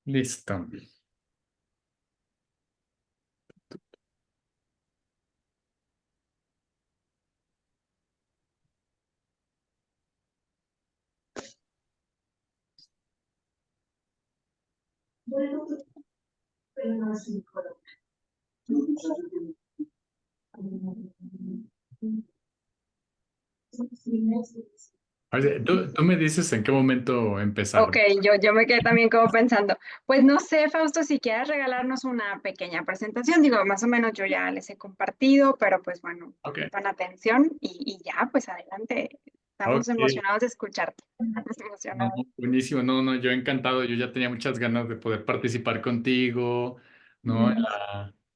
Listo. Oye, tú me dices en qué momento empezar. Ok, yo me quedé también como pensando, pues no sé, Fausto, si quieres regalarnos una pequeña presentación, digo, más o menos yo ya les he compartido, pero pues bueno, Ok, pongan atención y ya, pues adelante, estamos ok. emocionados de escucharte, estamos No, emocionados. buenísimo. No, no, yo encantado. Yo ya tenía muchas ganas de poder participar contigo, ¿no?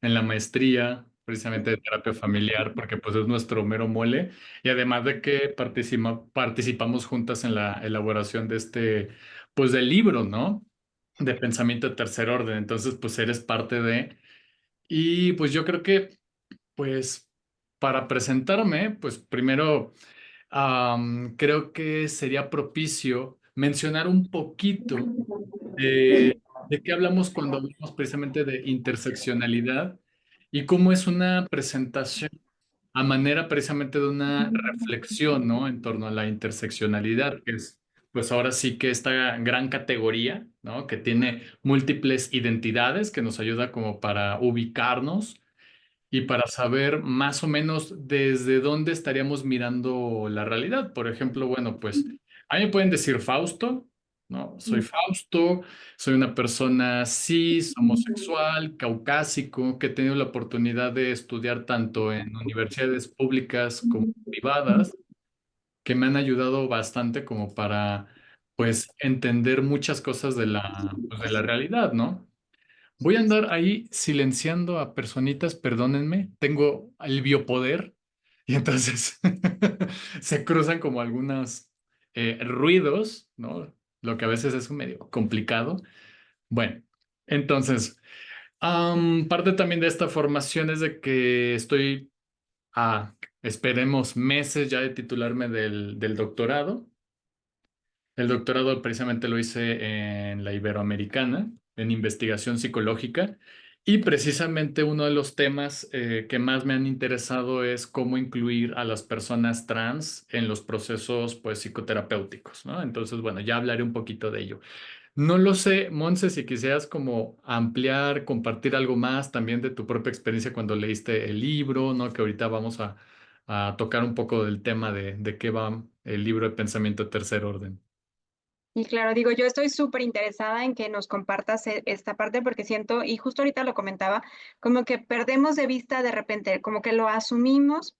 En la maestría, precisamente de terapia familiar, porque pues es nuestro mero mole. Y además de que participamos juntas en la elaboración de pues del libro, ¿no? De pensamiento de tercer orden. Entonces, pues eres parte de... Y pues yo creo que, pues, para presentarme, pues primero creo que sería propicio mencionar un poquito de qué hablamos cuando hablamos precisamente de interseccionalidad y cómo es una presentación a manera precisamente de una reflexión, ¿no? En torno a la interseccionalidad, que es, pues ahora sí que esta gran categoría, ¿no? Que tiene múltiples identidades que nos ayuda como para ubicarnos y para saber más o menos desde dónde estaríamos mirando la realidad. Por ejemplo, bueno, pues a mí me pueden decir Fausto, ¿no? Soy Fausto, soy una persona cis, homosexual, caucásico, que he tenido la oportunidad de estudiar tanto en universidades públicas como privadas, que me han ayudado bastante como para, pues, entender muchas cosas pues, de la realidad, ¿no? Voy a andar ahí silenciando a personitas, perdónenme, tengo el biopoder y entonces se cruzan como algunos ruidos, ¿no? Lo que a veces es medio complicado. Bueno, entonces, parte también de esta formación es de que estoy esperemos, meses ya de titularme del doctorado. El doctorado precisamente lo hice en la Iberoamericana, en investigación psicológica, y precisamente uno de los temas que más me han interesado es cómo incluir a las personas trans en los procesos pues, psicoterapéuticos, ¿no? Entonces, bueno, ya hablaré un poquito de ello. No lo sé, Monse, si quisieras como ampliar, compartir algo más también de tu propia experiencia cuando leíste el libro, ¿no? Que ahorita vamos a tocar un poco del tema de qué va el libro de pensamiento de tercer orden. Y claro, digo, yo estoy súper interesada en que nos compartas esta parte porque siento, y justo ahorita lo comentaba, como que perdemos de vista de repente, como que lo asumimos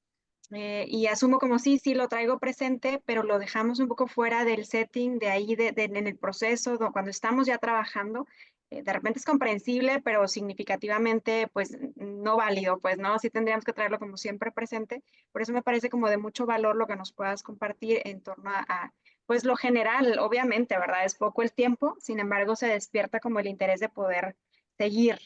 y asumo como sí, sí lo traigo presente, pero lo dejamos un poco fuera del setting, de ahí, en el proceso, cuando estamos ya trabajando. De repente es comprensible, pero significativamente, pues, no válido, pues, ¿no? Sí tendríamos que traerlo como siempre presente. Por eso me parece como de mucho valor lo que nos puedas compartir en torno pues lo general, obviamente, ¿verdad? Es poco el tiempo, sin embargo, se despierta como el interés de poder seguir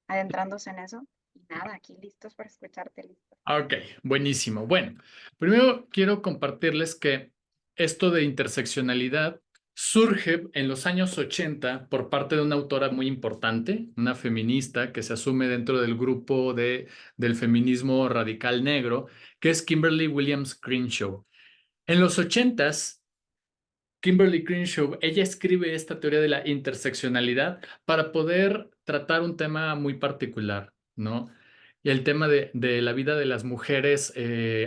adentrándose en eso. Y nada, aquí listos para escucharte, listos. Ok, buenísimo. Bueno, primero quiero compartirles que esto de interseccionalidad surge en los años 80 por parte de una autora muy importante, una feminista que se asume dentro del grupo del feminismo radical negro, que es Kimberly Williams Crenshaw. En los 80, Kimberly Crenshaw, ella escribe esta teoría de la interseccionalidad para poder tratar un tema muy particular, ¿no? Y el tema de la vida de las mujeres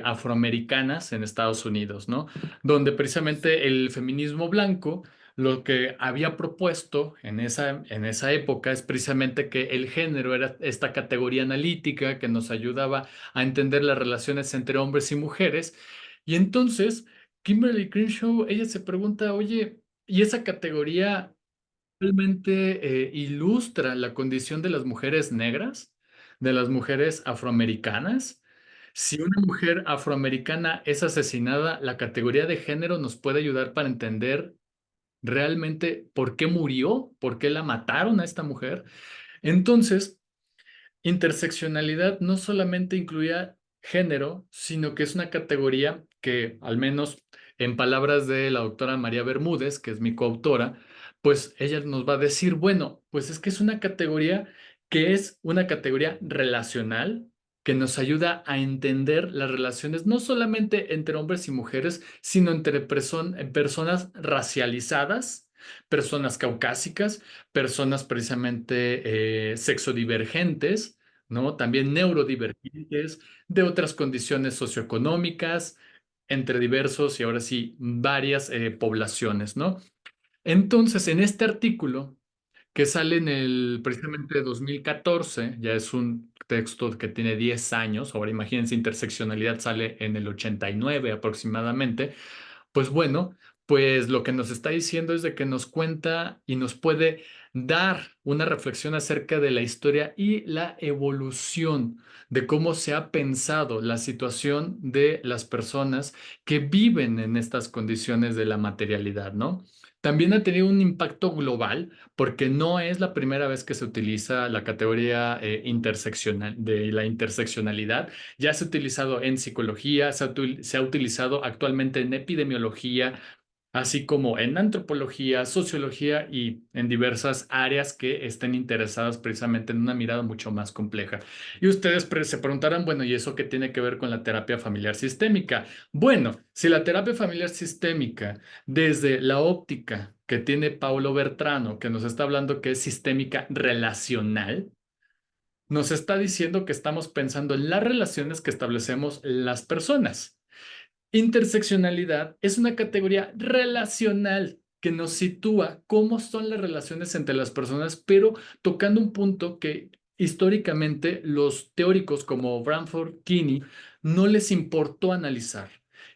afroamericanas en Estados Unidos, ¿no? Donde precisamente el feminismo blanco lo que había propuesto en esa época es precisamente que el género era esta categoría analítica que nos ayudaba a entender las relaciones entre hombres y mujeres. Y entonces Kimberly Crenshaw, ella se pregunta, oye, ¿y esa categoría realmente ilustra la condición de las mujeres negras, de las mujeres afroamericanas? Si una mujer afroamericana es asesinada, la categoría de género nos puede ayudar para entender realmente por qué murió, por qué la mataron a esta mujer. Entonces, interseccionalidad no solamente incluía género, sino que es una categoría que, al menos en palabras de la doctora María Bermúdez, que es mi coautora, pues ella nos va a decir, bueno, pues es que es una categoría que es una categoría relacional que nos ayuda a entender las relaciones no solamente entre hombres y mujeres, sino entre personas racializadas, personas caucásicas, personas precisamente sexodivergentes, ¿no? También neurodivergentes, de otras condiciones socioeconómicas, entre diversos y ahora sí, varias poblaciones, ¿no? Entonces, en este artículo que sale en el precisamente 2014, ya es un texto que tiene 10 años, ahora imagínense, interseccionalidad sale en el 89 aproximadamente, pues bueno, pues lo que nos está diciendo es de que nos cuenta y nos puede dar una reflexión acerca de la historia y la evolución de cómo se ha pensado la situación de las personas que viven en estas condiciones de la materialidad, ¿no? También ha tenido un impacto global porque no es la primera vez que se utiliza la categoría interseccional de la interseccionalidad. Ya se ha utilizado en psicología, se ha utilizado actualmente en epidemiología, así como en antropología, sociología y en diversas áreas que estén interesadas precisamente en una mirada mucho más compleja. Y ustedes se preguntarán, bueno, ¿y eso qué tiene que ver con la terapia familiar sistémica? Bueno, si la terapia familiar sistémica, desde la óptica que tiene Paulo Bertrano, que nos está hablando que es sistémica relacional, nos está diciendo que estamos pensando en las relaciones que establecemos las personas. Interseccionalidad es una categoría relacional que nos sitúa cómo son las relaciones entre las personas, pero tocando un punto que históricamente los teóricos como Branford Kinney no les importó analizar,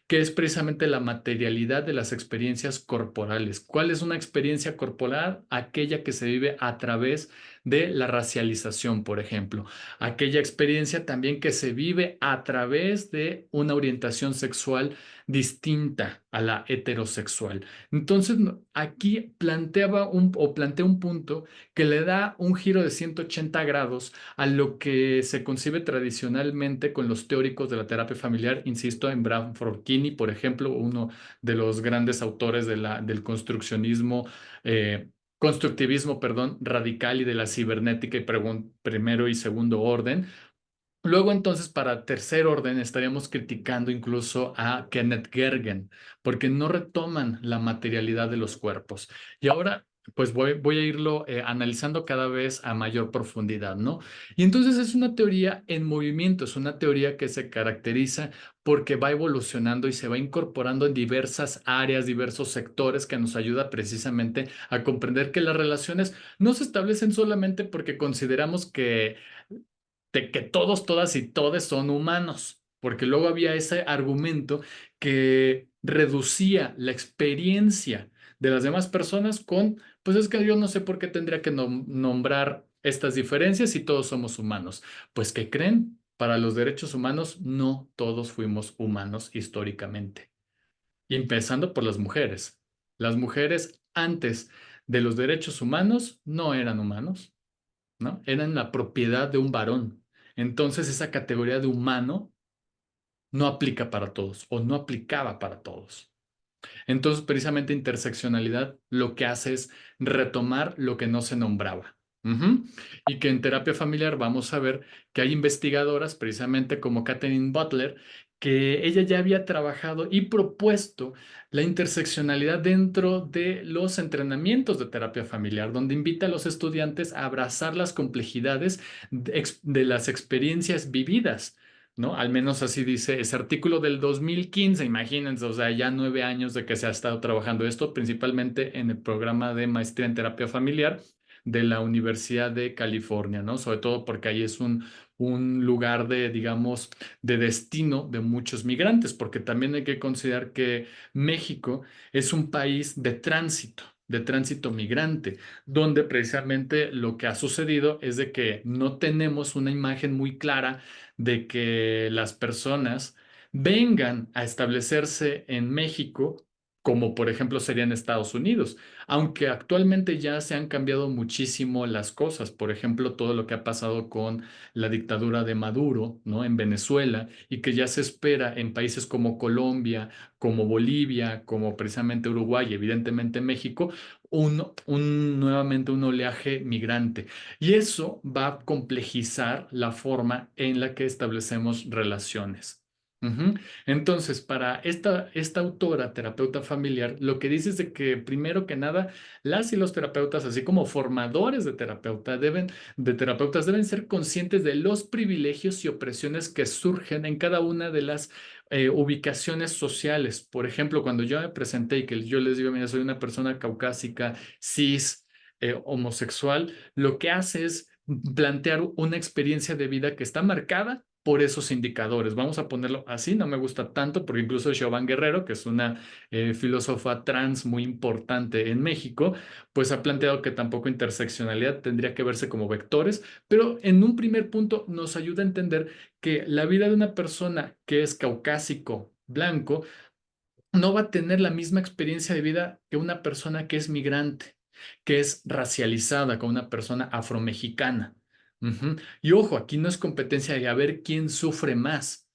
que es precisamente la materialidad de las experiencias corporales. ¿Cuál es una experiencia corporal? Aquella que se vive a través de la racialización, por ejemplo. Aquella experiencia también que se vive a través de una orientación sexual distinta a la heterosexual. Entonces, aquí plantea un punto que le da un giro de 180 grados a lo que se concibe tradicionalmente con los teóricos de la terapia familiar, insisto, en Branford Kinney, por ejemplo, uno de los grandes autores del constructivismo, perdón, radical y de la cibernética y primero y segundo orden. Luego entonces para tercer orden estaríamos criticando incluso a Kenneth Gergen porque no retoman la materialidad de los cuerpos. Y ahora pues voy a irlo analizando cada vez a mayor profundidad, ¿no? Y entonces es una teoría en movimiento, es una teoría que se caracteriza porque va evolucionando y se va incorporando en diversas áreas, diversos sectores que nos ayuda precisamente a comprender que las relaciones no se establecen solamente porque consideramos de que todos, todas y todes son humanos, porque luego había ese argumento que reducía la experiencia de las demás personas con, pues es que yo no sé por qué tendría que nombrar estas diferencias si todos somos humanos. Pues ¿qué creen? Para los derechos humanos no todos fuimos humanos históricamente. Y empezando por las mujeres. Las mujeres antes de los derechos humanos no eran humanos, ¿no? Eran la propiedad de un varón. Entonces esa categoría de humano no aplica para todos o no aplicaba para todos. Entonces, precisamente interseccionalidad lo que hace es retomar lo que no se nombraba. Ujú. Y que en terapia familiar vamos a ver que hay investigadoras, precisamente como Catherine Butler, que ella ya había trabajado y propuesto la interseccionalidad dentro de los entrenamientos de terapia familiar, donde invita a los estudiantes a abrazar las complejidades de las experiencias vividas, ¿no? Al menos así dice ese artículo del 2015, imagínense, o sea, ya 9 años de que se ha estado trabajando esto, principalmente en el programa de maestría en terapia familiar de la Universidad de California, ¿no? Sobre todo porque ahí es un lugar de, digamos, de destino de muchos migrantes, porque también hay que considerar que México es un país de tránsito migrante, donde precisamente lo que ha sucedido es de que no tenemos una imagen muy clara de que las personas vengan a establecerse en México como por ejemplo sería en Estados Unidos, aunque actualmente ya se han cambiado muchísimo las cosas. Por ejemplo, todo lo que ha pasado con la dictadura de Maduro, ¿no? En Venezuela, y que ya se espera en países como Colombia, como Bolivia, como precisamente Uruguay y evidentemente México, nuevamente un oleaje migrante. Y eso va a complejizar la forma en la que establecemos relaciones. Ujú. Entonces, para esta autora, terapeuta familiar, lo que dice es de que primero que nada, las y los terapeutas, así como formadores de terapeutas, deben ser conscientes de los privilegios y opresiones que surgen en cada una de las ubicaciones sociales. Por ejemplo, cuando yo me presenté y que yo les digo, mira, soy una persona caucásica, cis, homosexual, lo que hace es plantear una experiencia de vida que está marcada por esos indicadores. Vamos a ponerlo así, no me gusta tanto porque incluso Siobhan Guerrero, que es una filósofa trans muy importante en México, pues ha planteado que tampoco interseccionalidad tendría que verse como vectores, pero en un primer punto nos ayuda a entender que la vida de una persona que es caucásico, blanco, no va a tener la misma experiencia de vida que una persona que es migrante, que es racializada, con una persona afromexicana. Ujú. Y ojo, aquí no es competencia de a ver quién sufre más.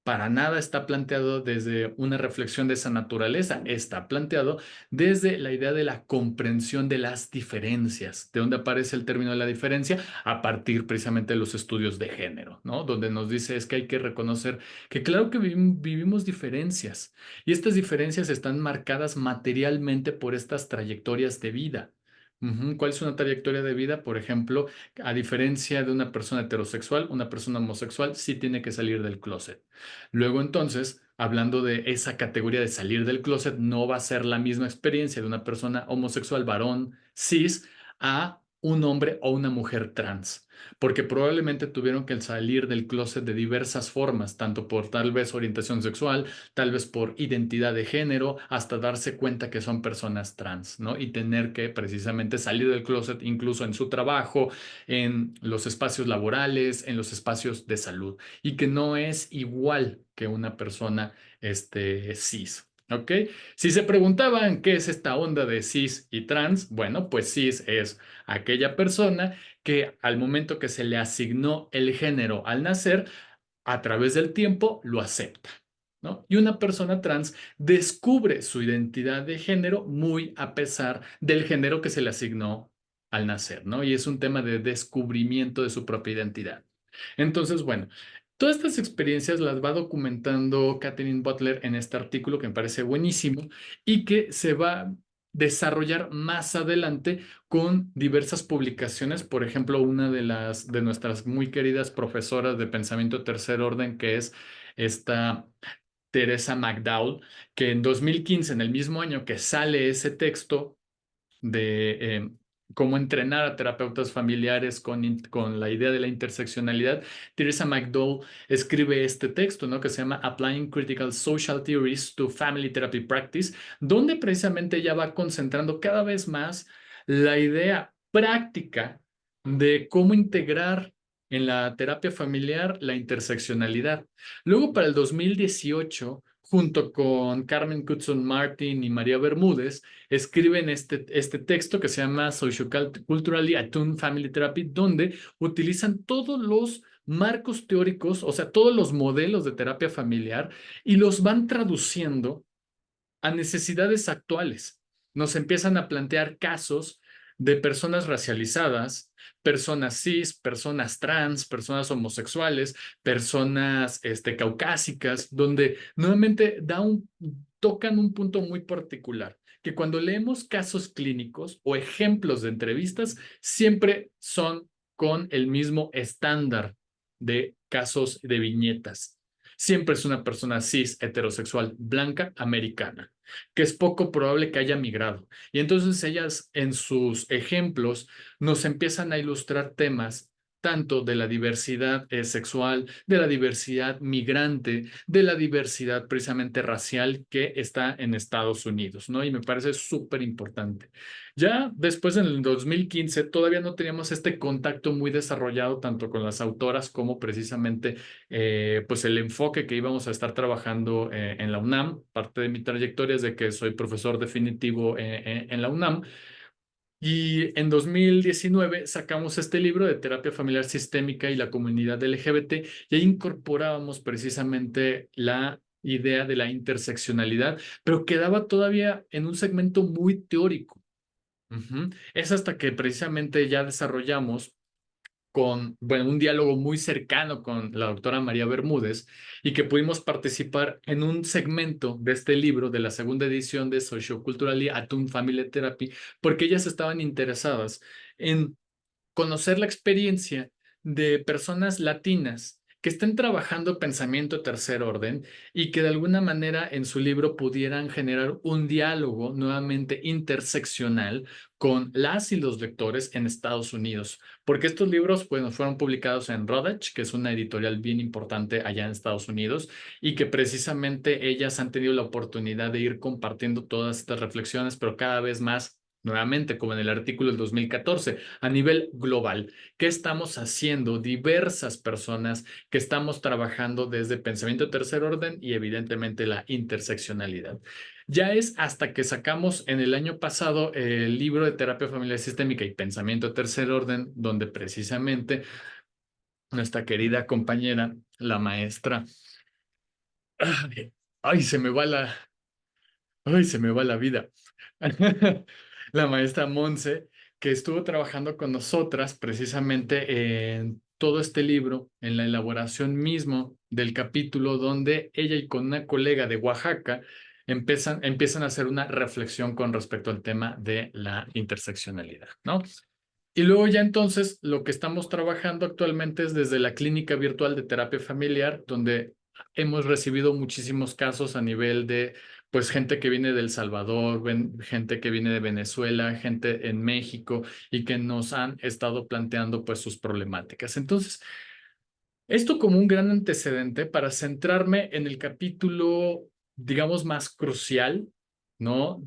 Para nada está planteado desde una reflexión de esa naturaleza, está planteado desde la idea de la comprensión de las diferencias. ¿De dónde aparece el término de la diferencia? A partir precisamente de los estudios de género, ¿no? Donde nos dice es que hay que reconocer que claro que vivimos diferencias y estas diferencias están marcadas materialmente por estas trayectorias de vida. Ujú. ¿Cuál es una trayectoria de vida? Por ejemplo, a diferencia de una persona heterosexual, una persona homosexual sí tiene que salir del closet. Luego entonces, hablando de esa categoría de salir del closet, no va a ser la misma experiencia de una persona homosexual, varón, cis, a un hombre o una mujer trans, porque probablemente tuvieron que salir del closet de diversas formas, tanto por tal vez orientación sexual, tal vez por identidad de género, hasta darse cuenta que son personas trans, ¿no? Y tener que precisamente salir del closet incluso en su trabajo, en los espacios laborales, en los espacios de salud y que no es igual que una persona cis. ¿Ok? Si se preguntaban qué es esta onda de cis y trans, bueno, pues cis es aquella persona que al momento que se le asignó el género al nacer, a través del tiempo lo acepta, ¿no? Y una persona trans descubre su identidad de género muy a pesar del género que se le asignó al nacer, ¿no? Y es un tema de descubrimiento de su propia identidad. Entonces, bueno, todas estas experiencias las va documentando Catherine Butler en este artículo que me parece buenísimo y que se va a desarrollar más adelante con diversas publicaciones. Por ejemplo, una de nuestras muy queridas profesoras de pensamiento tercer orden, que es esta Teresa McDowell, que en 2015, en el mismo año que sale ese texto, de cómo entrenar a terapeutas familiares con la idea de la interseccionalidad, Teresa McDowell escribe este texto, ¿no? Que se llama Applying Critical Social Theories to Family Therapy Practice, donde precisamente ella va concentrando cada vez más la idea práctica de cómo integrar en la terapia familiar la interseccionalidad. Luego, para el 2018, junto con Carmen Cutson Martin y María Bermúdez, escriben este texto que se llama Socioculturally Attuned Family Therapy, donde utilizan todos los marcos teóricos, o sea, todos los modelos de terapia familiar y los van traduciendo a necesidades actuales. Nos empiezan a plantear casos de personas racializadas, personas cis, personas trans, personas homosexuales, personas caucásicas, donde nuevamente tocan un punto muy particular, que cuando leemos casos clínicos o ejemplos de entrevistas, siempre son con el mismo estándar de casos de viñetas. Siempre es una persona cis, heterosexual, blanca, americana, que es poco probable que haya migrado. Y entonces ellas en sus ejemplos nos empiezan a ilustrar temas tanto de la diversidad sexual, de la diversidad migrante, de la diversidad precisamente racial que está en Estados Unidos, ¿no? Y me parece súper importante. Ya después, en el 2015, todavía no teníamos este contacto muy desarrollado tanto con las autoras como precisamente pues el enfoque que íbamos a estar trabajando en la UNAM. Parte de mi trayectoria es de que soy profesor definitivo en la UNAM. Y en 2019 sacamos este libro de terapia familiar sistémica y la comunidad LGBT, y ahí incorporábamos precisamente la idea de la interseccionalidad, pero quedaba todavía en un segmento muy teórico. Ujú. Es hasta que precisamente ya desarrollamos con, bueno, un diálogo muy cercano con la doctora María Bermúdez, y que pudimos participar en un segmento de este libro de la segunda edición de Socioculturally Attuned Family Therapy, porque ellas estaban interesadas en conocer la experiencia de personas latinas que estén trabajando pensamiento tercer orden y que de alguna manera en su libro pudieran generar un diálogo nuevamente interseccional con las y los lectores en Estados Unidos. Porque estos libros, bueno, fueron publicados en Rodach, que es una editorial bien importante allá en Estados Unidos, y que precisamente ellas han tenido la oportunidad de ir compartiendo todas estas reflexiones, pero cada vez más, nuevamente, como en el artículo del 2014, a nivel global. ¿Qué estamos haciendo? Diversas personas que estamos trabajando desde pensamiento de tercer orden y evidentemente la interseccionalidad. Ya es hasta que sacamos en el año pasado el libro de terapia familiar sistémica y pensamiento de tercer orden, donde precisamente nuestra querida compañera, la maestra, ay, ay, se me va la, ay, se me va la vida. La maestra Monse, que estuvo trabajando con nosotras precisamente en todo este libro, en la elaboración mismo del capítulo, donde ella y con una colega de Oaxaca empiezan a hacer una reflexión con respecto al tema de la interseccionalidad, ¿no? Y luego ya entonces lo que estamos trabajando actualmente es desde la clínica virtual de terapia familiar, donde hemos recibido muchísimos casos a nivel de, pues, gente que viene de El Salvador, gente que viene de Venezuela, gente en México, y que nos han estado planteando, pues, sus problemáticas. Entonces, esto como un gran antecedente para centrarme en el capítulo, digamos, más crucial, ¿no?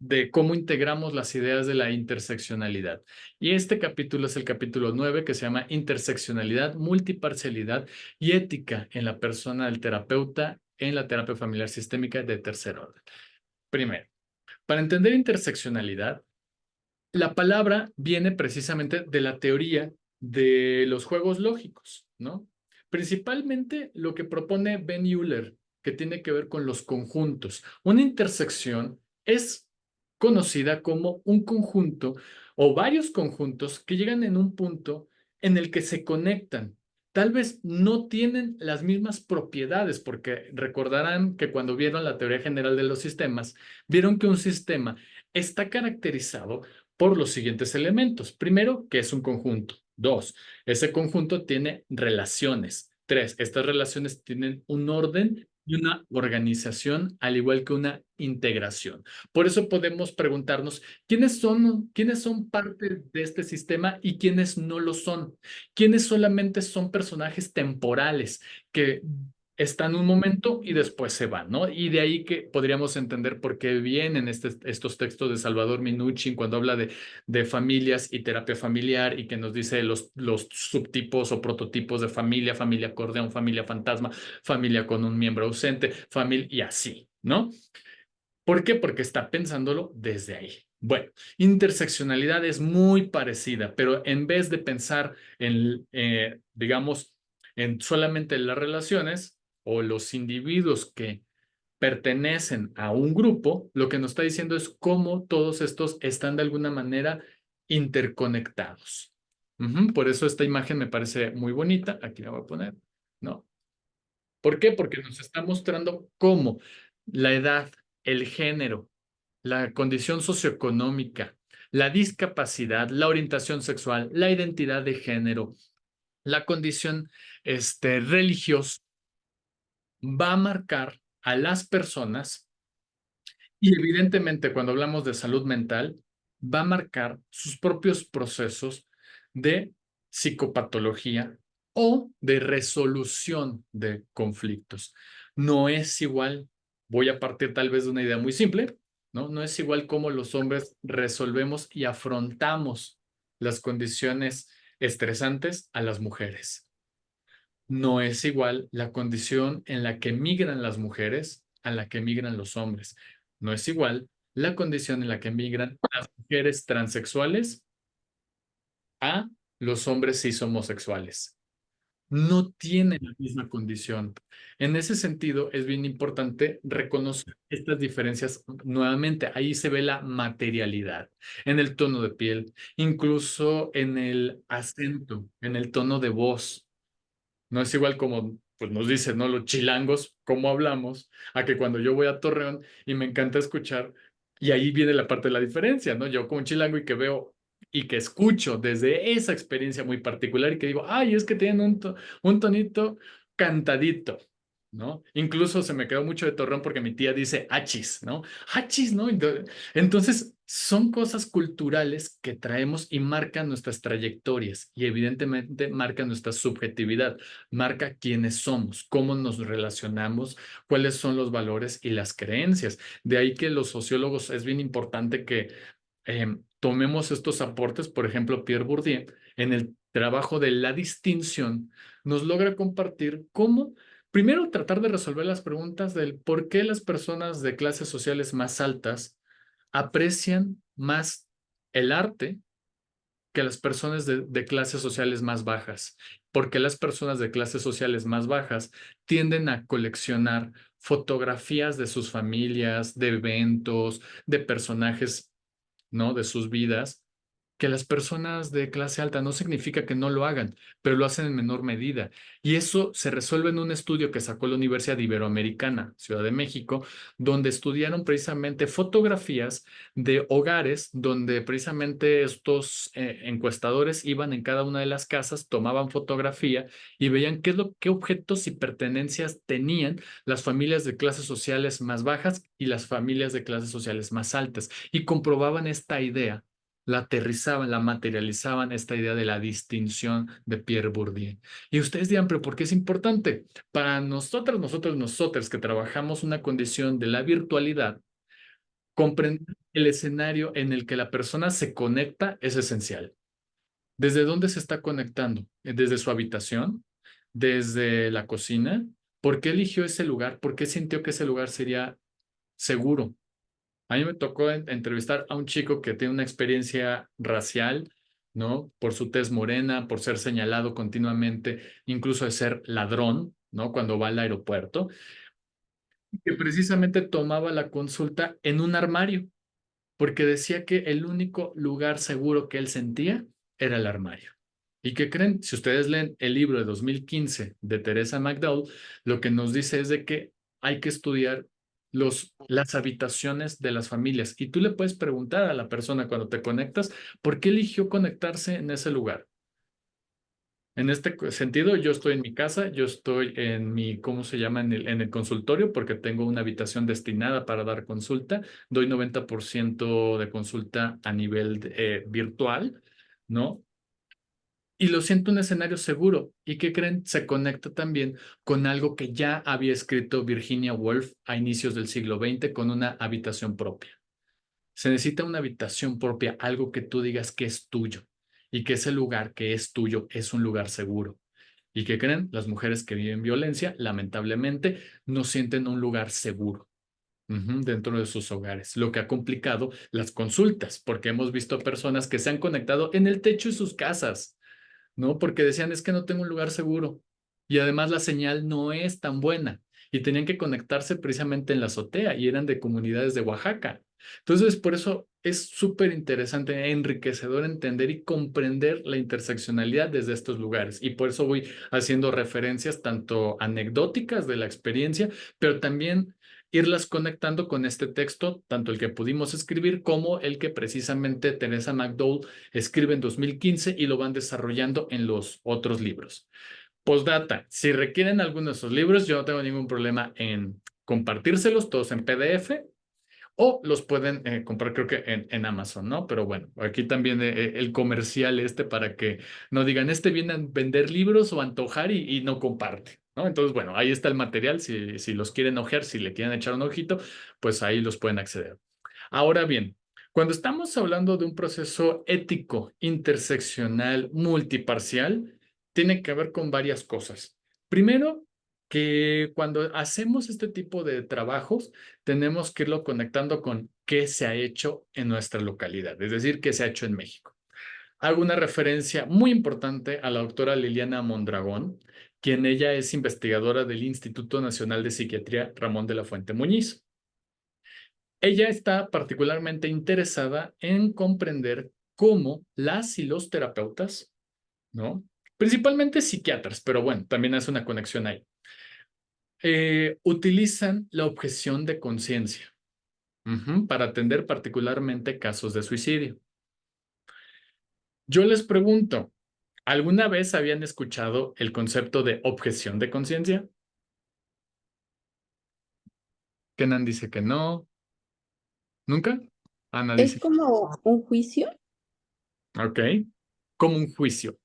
De cómo integramos las ideas de la interseccionalidad. Y este capítulo es el capítulo 9, que se llama Interseccionalidad, Multiparcialidad y Ética en la persona del terapeuta en la terapia familiar sistémica de tercer orden. Primero, para entender interseccionalidad, la palabra viene precisamente de la teoría de los juegos lógicos, ¿no? Principalmente lo que propone Ben Euler, que tiene que ver con los conjuntos. Una intersección es conocida como un conjunto o varios conjuntos que llegan en un punto en el que se conectan. Tal vez no tienen las mismas propiedades, porque recordarán que cuando vieron la teoría general de los sistemas, vieron que un sistema está caracterizado por los siguientes elementos. Primero, que es un conjunto. Dos, ese conjunto tiene relaciones. Tres, estas relaciones tienen un orden y una organización, al igual que una integración. Por eso podemos preguntarnos quiénes son parte de este sistema y quiénes no lo son. Quiénes solamente son personajes temporales que están un momento y después se van, ¿no? Y de ahí que podríamos entender por qué vienen estos textos de Salvador Minuchin cuando habla de familias y terapia familiar, y que nos dice los subtipos o prototipos de familia, familia acordeón, familia fantasma, familia con un miembro ausente, familia y así, ¿no? ¿Por qué? Porque está pensándolo desde ahí. Bueno, interseccionalidad es muy parecida, pero en vez de pensar en, digamos, en solamente las relaciones o los individuos que pertenecen a un grupo, lo que nos está diciendo es cómo todos estos están de alguna manera interconectados. Por eso esta imagen me parece muy bonita. Aquí la voy a poner, ¿no? ¿Por qué? Porque nos está mostrando cómo la edad, el género, la condición socioeconómica, la discapacidad, la orientación sexual, la identidad de género, la condición religiosa, va a marcar a las personas, y evidentemente cuando hablamos de salud mental, va a marcar sus propios procesos de psicopatología o de resolución de conflictos. No es igual, voy a partir tal vez de una idea muy simple, ¿no? No es igual cómo los hombres resolvemos y afrontamos las condiciones estresantes a las mujeres. No es igual la condición en la que migran las mujeres a la que migran los hombres. No es igual la condición en la que migran las mujeres transexuales a los hombres cis homosexuales. No tienen la misma condición. En ese sentido, es bien importante reconocer estas diferencias nuevamente. Ahí se ve la materialidad, en el tono de piel, incluso en el acento, en el tono de voz. No es igual como pues nos dicen, ¿no? Los chilangos, cómo hablamos, a que cuando yo voy a Torreón y me encanta escuchar, y ahí viene la parte de la diferencia, ¿no? Yo como chilango y que veo y que escucho desde esa experiencia muy particular y que digo, ay, es que tienen un tonito cantadito, ¿no? Incluso se me quedó mucho de Torreón porque mi tía dice achis, ¿no? Achis, ¿no? Entonces, son cosas culturales que traemos y marcan nuestras trayectorias y evidentemente marcan nuestra subjetividad, marca quiénes somos, cómo nos relacionamos, cuáles son los valores y las creencias. De ahí que los sociólogos es bien importante que tomemos estos aportes. Por ejemplo, Pierre Bourdieu, en el trabajo de la distinción, nos logra compartir cómo, primero, tratar de resolver las preguntas del por qué las personas de clases sociales más altas aprecian más el arte que las personas de clases sociales más bajas, porque las personas de clases sociales más bajas tienden a coleccionar fotografías de sus familias, de eventos, de personajes, ¿no? De sus vidas, que las personas de clase alta no significa que no lo hagan, pero lo hacen en menor medida. Y eso se resuelve en un estudio que sacó la Universidad Iberoamericana, Ciudad de México, donde estudiaron precisamente fotografías de hogares donde precisamente estos encuestadores iban en cada una de las casas, tomaban fotografía y veían qué objetos y pertenencias tenían las familias de clases sociales más bajas y las familias de clases sociales más altas y comprobaban esta idea, la aterrizaban, la materializaban, esta idea de la distinción de Pierre Bourdieu. Y ustedes dirán, pero ¿por qué es importante? Para nosotros que trabajamos una condición de la virtualidad, comprender el escenario en el que la persona se conecta es esencial. ¿Desde dónde se está conectando? ¿Desde su habitación? ¿Desde la cocina? ¿Por qué eligió ese lugar? ¿Por qué sintió que ese lugar sería seguro? A mí me tocó entrevistar a un chico que tiene una experiencia racial, ¿no? Por su tez morena, por ser señalado continuamente, incluso de ser ladrón, ¿no? Cuando va al aeropuerto, que precisamente tomaba la consulta en un armario, porque decía que el único lugar seguro que él sentía era el armario. ¿Y qué creen? Si ustedes leen el libro de 2015 de Teresa McDowell, lo que nos dice es de que hay que estudiar las habitaciones de las familias. Y tú le puedes preguntar a la persona cuando te conectas, ¿por qué eligió conectarse en ese lugar? En este sentido, yo estoy en mi casa, yo estoy en mi, ¿cómo se llama? En el consultorio, porque tengo una habitación destinada para dar consulta. Doy 90% de consulta a nivel virtual, ¿no? Y lo siento un escenario seguro. ¿Y qué creen? Se conecta también con algo que ya había escrito Virginia Woolf a inicios del siglo XX con una habitación propia. Se necesita una habitación propia, algo que tú digas que es tuyo y que ese lugar que es tuyo es un lugar seguro. ¿Y qué creen? Las mujeres que viven violencia, lamentablemente, no sienten un lugar seguro dentro de sus hogares, lo que ha complicado las consultas, porque hemos visto personas que se han conectado en el techo de sus casas, ¿no? Porque decían, es que no tengo un lugar seguro. Y además la señal no es tan buena. Y tenían que conectarse precisamente en la azotea y eran de comunidades de Oaxaca. Entonces, por eso es súper interesante, enriquecedor entender y comprender la interseccionalidad desde estos lugares. Y por eso voy haciendo referencias tanto anecdóticas de la experiencia, pero también irlas conectando con este texto, tanto el que pudimos escribir como el que precisamente Teresa McDowell escribe en 2015 y lo van desarrollando en los otros libros. Postdata, si requieren alguno de esos libros, yo no tengo ningún problema en compartírselos todos en PDF o los pueden comprar creo que en Amazon, ¿no? Pero bueno, aquí también el comercial para que no digan, viene a vender libros o antojar y no comparte, ¿no? Entonces, bueno, ahí está el material, si los quieren ojear, si le quieren echar un ojito, pues ahí los pueden acceder. Ahora bien, cuando estamos hablando de un proceso ético, interseccional, multiparcial, tiene que ver con varias cosas. Primero, que cuando hacemos este tipo de trabajos, tenemos que irlo conectando con qué se ha hecho en nuestra localidad, es decir, qué se ha hecho en México. Hago una referencia muy importante a la doctora Liliana Mondragón, quien ella es investigadora del Instituto Nacional de Psiquiatría Ramón de la Fuente Muñiz. Ella está particularmente interesada en comprender cómo las y los terapeutas, ¿no? Principalmente psiquiatras, pero bueno, también hace una conexión ahí. Utilizan la objeción de conciencia para atender particularmente casos de suicidio. Yo les pregunto, ¿alguna vez habían escuchado el concepto de objeción de conciencia? Kenan dice que no. ¿Nunca? Ana Es dice, como un juicio, ok. Como un juicio.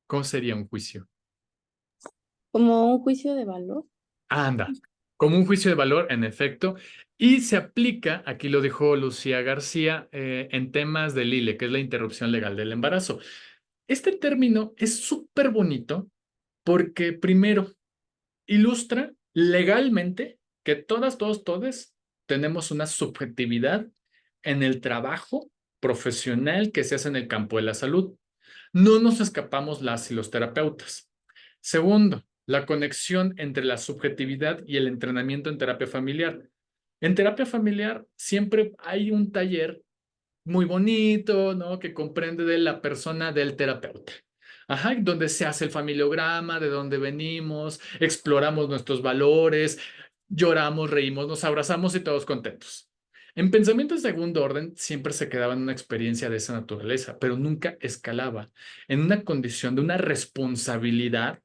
¿Cómo sería un juicio? como un juicio de valor. Anda, como un juicio de valor, en efecto, y se aplica, aquí lo dijo Lucía García, en temas del ILE, que es la interrupción legal del embarazo. Este término es súper bonito porque primero ilustra legalmente que todas, todos, todes tenemos una subjetividad en el trabajo profesional que se hace en el campo de la salud. No nos escapamos las y los terapeutas. Segundo, la conexión entre la subjetividad y el entrenamiento en terapia familiar. En terapia familiar siempre hay un taller muy bonito, ¿no? Que comprende de la persona del terapeuta. Ajá, donde se hace el familiograma, de dónde venimos, exploramos nuestros valores, lloramos, reímos, nos abrazamos y todos contentos. En pensamiento de segundo orden siempre se quedaba en una experiencia de esa naturaleza, pero nunca escalaba en una condición de una responsabilidad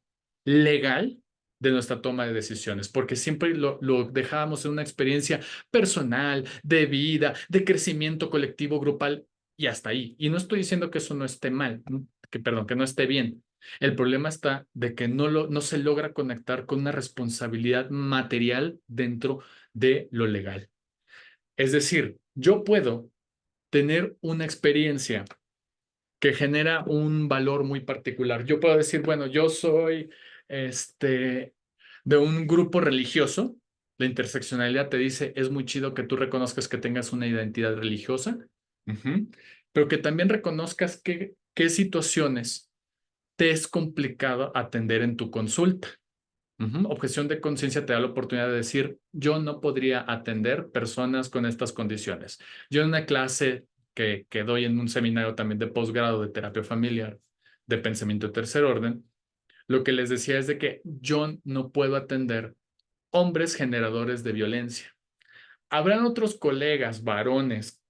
legal de nuestra toma de decisiones, porque siempre lo dejábamos en una experiencia personal, de vida, de crecimiento colectivo, grupal y hasta ahí. Y no estoy diciendo que eso no esté mal, perdón, que no esté bien. El problema está de que no se logra conectar con una responsabilidad material dentro de lo legal. Es decir, yo puedo tener una experiencia que genera un valor muy particular. Yo puedo decir, bueno, yo soy de un grupo religioso. La interseccionalidad te dice, es muy chido que tú reconozcas que tengas una identidad religiosa, pero que también reconozcas qué situaciones te es complicado atender en tu consulta. Objeción de conciencia te da la oportunidad de decir, yo no podría atender personas con estas condiciones. Yo en una clase que doy en un seminario también de posgrado de terapia familiar, de pensamiento de tercer orden, lo que les decía es de que yo no puedo atender hombres generadores de violencia. Habrán otros colegas varones,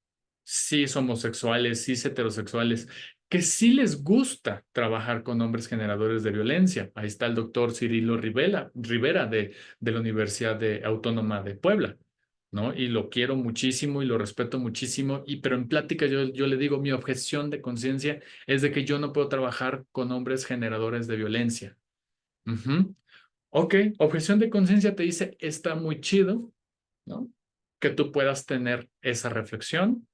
cis homosexuales, cis heterosexuales, que sí les gusta trabajar con hombres generadores de violencia. Ahí está el doctor Cirilo Rivera de la Universidad Autónoma de Puebla, ¿no? Y lo quiero muchísimo y lo respeto muchísimo, pero en plática yo le digo, mi objeción de conciencia es de que yo no puedo trabajar con hombres generadores de violencia. Ujú. Ok, objeción de conciencia te dice, está muy chido, ¿no? Que tú puedas tener esa reflexión.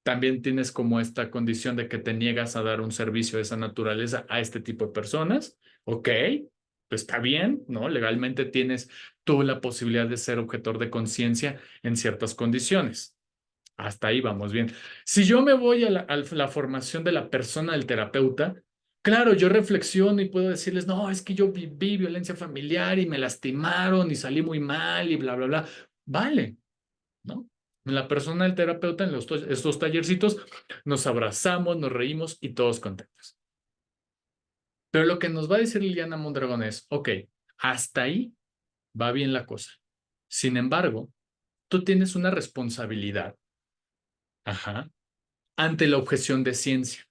También tienes como esta condición de que te niegas a dar un servicio de esa naturaleza a este tipo de personas. Ok, pues está bien, ¿no? Legalmente tienes tú la posibilidad de ser objetor de conciencia en ciertas condiciones. Hasta ahí vamos bien. Si yo me voy a la formación de la persona del terapeuta, claro, yo reflexiono y puedo decirles, no, es que yo viví violencia familiar y me lastimaron y salí muy mal y bla, bla, bla. Vale, ¿no? En la persona del terapeuta, en estos tallercitos, nos abrazamos, nos reímos y todos contentos. Pero lo que nos va a decir Liliana Mondragón es, ok, hasta ahí va bien la cosa. Sin embargo, tú tienes una responsabilidad, ajá, ante la objeción de ciencia.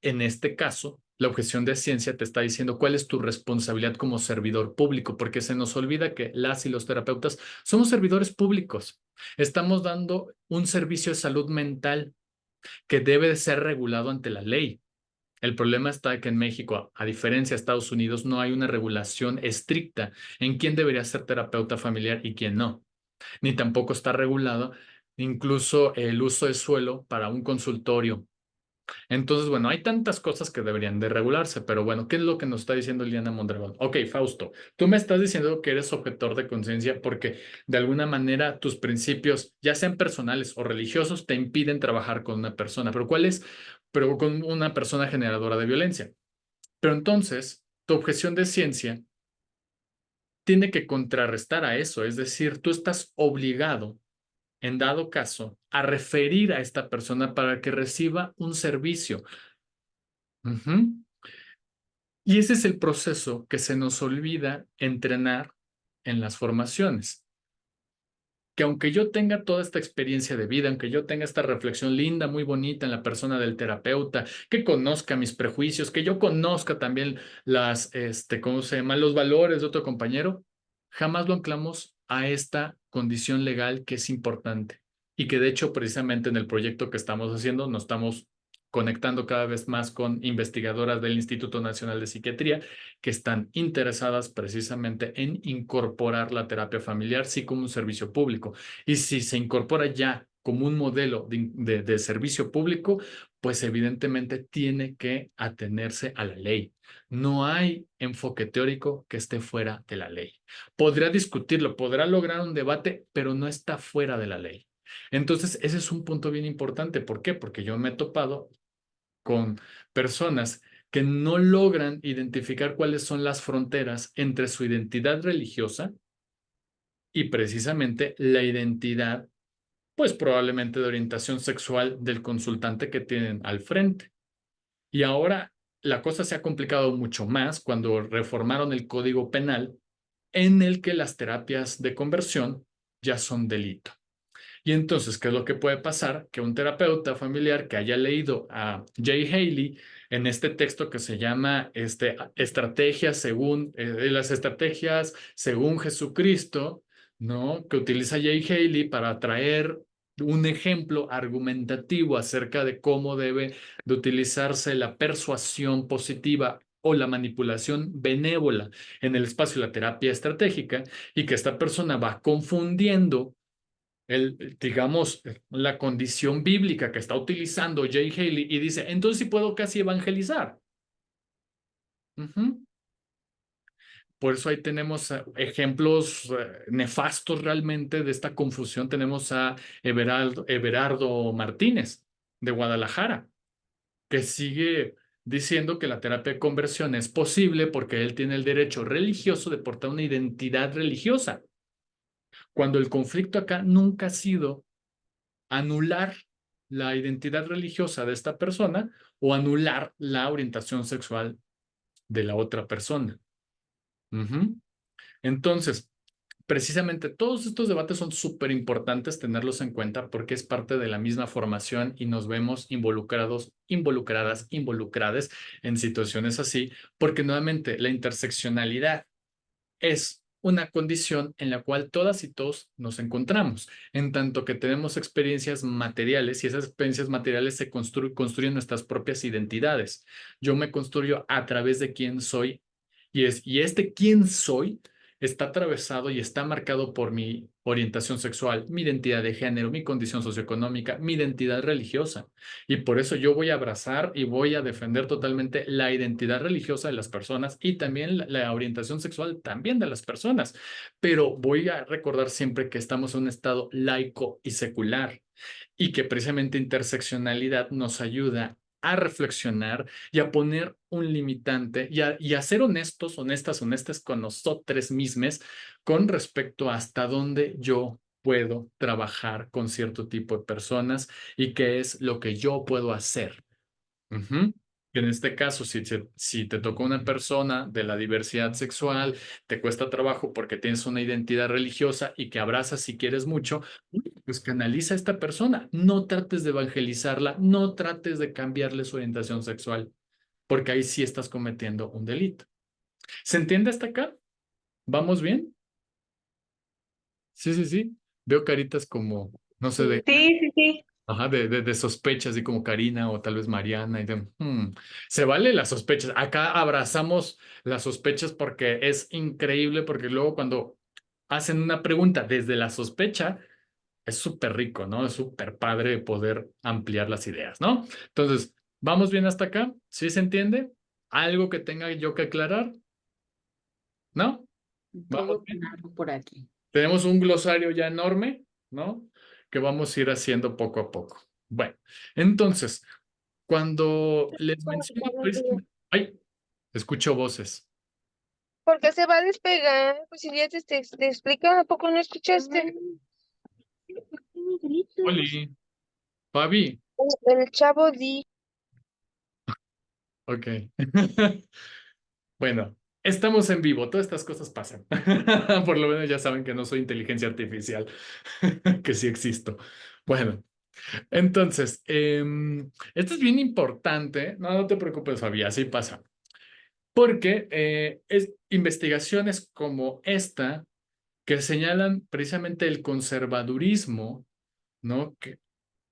En este caso, la objeción de ciencia te está diciendo cuál es tu responsabilidad como servidor público, porque se nos olvida que las y los terapeutas somos servidores públicos. Estamos dando un servicio de salud mental que debe de ser regulado ante la ley. El problema está que en México, a diferencia de Estados Unidos, no hay una regulación estricta en quién debería ser terapeuta familiar y quién no. Ni tampoco está regulado incluso el uso de suelo para un consultorio. Entonces, bueno, hay tantas cosas que deberían de regularse, pero bueno, ¿qué es lo que nos está diciendo Liliana Mondragón? Ok, Fausto, tú me estás diciendo que eres objetor de conciencia porque de alguna manera tus principios, ya sean personales o religiosos, te impiden trabajar con una persona, pero ¿cuál es? Pero con una persona generadora de violencia. Pero entonces, tu objeción de ciencia tiene que contrarrestar a eso, es decir, tú estás obligado, en dado caso, a referir a esta persona para que reciba un servicio. Ujú. Y ese es el proceso que se nos olvida entrenar en las formaciones. Que aunque yo tenga toda esta experiencia de vida, aunque yo tenga esta reflexión linda, muy bonita en la persona del terapeuta, que conozca mis prejuicios, que yo conozca también ¿cómo se llama? Los valores de otro compañero, jamás lo anclamos a esta condición legal que es importante y que de hecho precisamente en el proyecto que estamos haciendo nos estamos conectando cada vez más con investigadoras del Instituto Nacional de Psiquiatría que están interesadas precisamente en incorporar la terapia familiar, sí como un servicio público. Y si se incorpora ya como un modelo de servicio público, pues evidentemente tiene que atenerse a la ley. No hay enfoque teórico que esté fuera de la ley. Podrá discutirlo, podrá lograr un debate, pero no está fuera de la ley. Entonces, ese es un punto bien importante. ¿Por qué? Porque yo me he topado con personas que no logran identificar cuáles son las fronteras entre su identidad religiosa y precisamente la identidad, pues probablemente de orientación sexual del consultante que tienen al frente. Y ahora la cosa se ha complicado mucho más cuando reformaron el Código Penal en el que las terapias de conversión ya son delito. Y entonces, ¿qué es lo que puede pasar? Que un terapeuta familiar que haya leído a Jay Haley en este texto que se llama las estrategias según Jesucristo, ¿no? Que utiliza Jay Haley para traer un ejemplo argumentativo acerca de cómo debe de utilizarse la persuasión positiva o la manipulación benévola en el espacio de la terapia estratégica y que esta persona va confundiendo digamos, la condición bíblica que está utilizando Jay Haley y dice, entonces sí puedo casi evangelizar. Ujú. Por eso ahí tenemos ejemplos nefastos realmente de esta confusión. Tenemos a Everardo Martínez de Guadalajara, que sigue diciendo que la terapia de conversión es posible porque él tiene el derecho religioso de portar una identidad religiosa, cuando el conflicto acá nunca ha sido anular la identidad religiosa de esta persona o anular la orientación sexual de la otra persona. Ujú. Entonces, precisamente todos estos debates son súper importantes tenerlos en cuenta porque es parte de la misma formación y nos vemos involucrados, involucradas, involucradas en situaciones así, porque nuevamente la interseccionalidad es una condición en la cual todas y todos nos encontramos, en tanto que tenemos experiencias materiales y esas experiencias materiales se construyen nuestras propias identidades. Yo me construyo a través de quién soy y este quién soy está atravesado y está marcado por mi orientación sexual, mi identidad de género, mi condición socioeconómica, mi identidad religiosa. Y por eso yo voy a abrazar y voy a defender totalmente la identidad religiosa de las personas y también la orientación sexual también de las personas. Pero voy a recordar siempre que estamos en un estado laico y secular y que precisamente interseccionalidad nos ayuda a reflexionar y a poner un limitante y a ser honestos, honestas con nosotros mismos con respecto a hasta dónde yo puedo trabajar con cierto tipo de personas y qué es lo que yo puedo hacer. Ujú. En este caso, si te tocó una persona de la diversidad sexual, te cuesta trabajo porque tienes una identidad religiosa y que abrazas si quieres mucho, pues canaliza a esta persona. No trates de evangelizarla, no trates de cambiarle su orientación sexual. porque ahí sí estás cometiendo un delito. ¿Se entiende hasta acá? ¿Vamos bien? Sí, sí, sí. Veo caritas como, no sé, de, Sí, sí, sí. ajá, de sospechas, así como Karina o tal vez Mariana. Se vale las sospechas. Acá abrazamos las sospechas porque es increíble, porque luego cuando hacen una pregunta desde la sospecha, es súper rico, ¿no? Es súper padre poder ampliar las ideas, ¿no? Entonces, ¿vamos bien hasta acá? ¿Sí se entiende? ¿Algo que tenga yo que aclarar? ¿No? ¿Vamos Todo bien? claro por aquí. Tenemos un glosario ya enorme, ¿no? Que vamos a ir haciendo poco a poco. Bueno, entonces, cuando les menciono, ay, escucho voces. Porque se va a despegar. Pues si ya te explica, ¿a poco no escuchaste? Oli, Fabi, El chavo di. ok. Bueno, estamos en vivo, todas estas cosas pasan. Por lo menos ya saben que no soy inteligencia artificial, que sí existo. Bueno, entonces, esto es bien importante. No, no te preocupes, Fabi, así pasa. Porque es investigaciones como esta que señalan precisamente el conservadurismo, ¿no? Que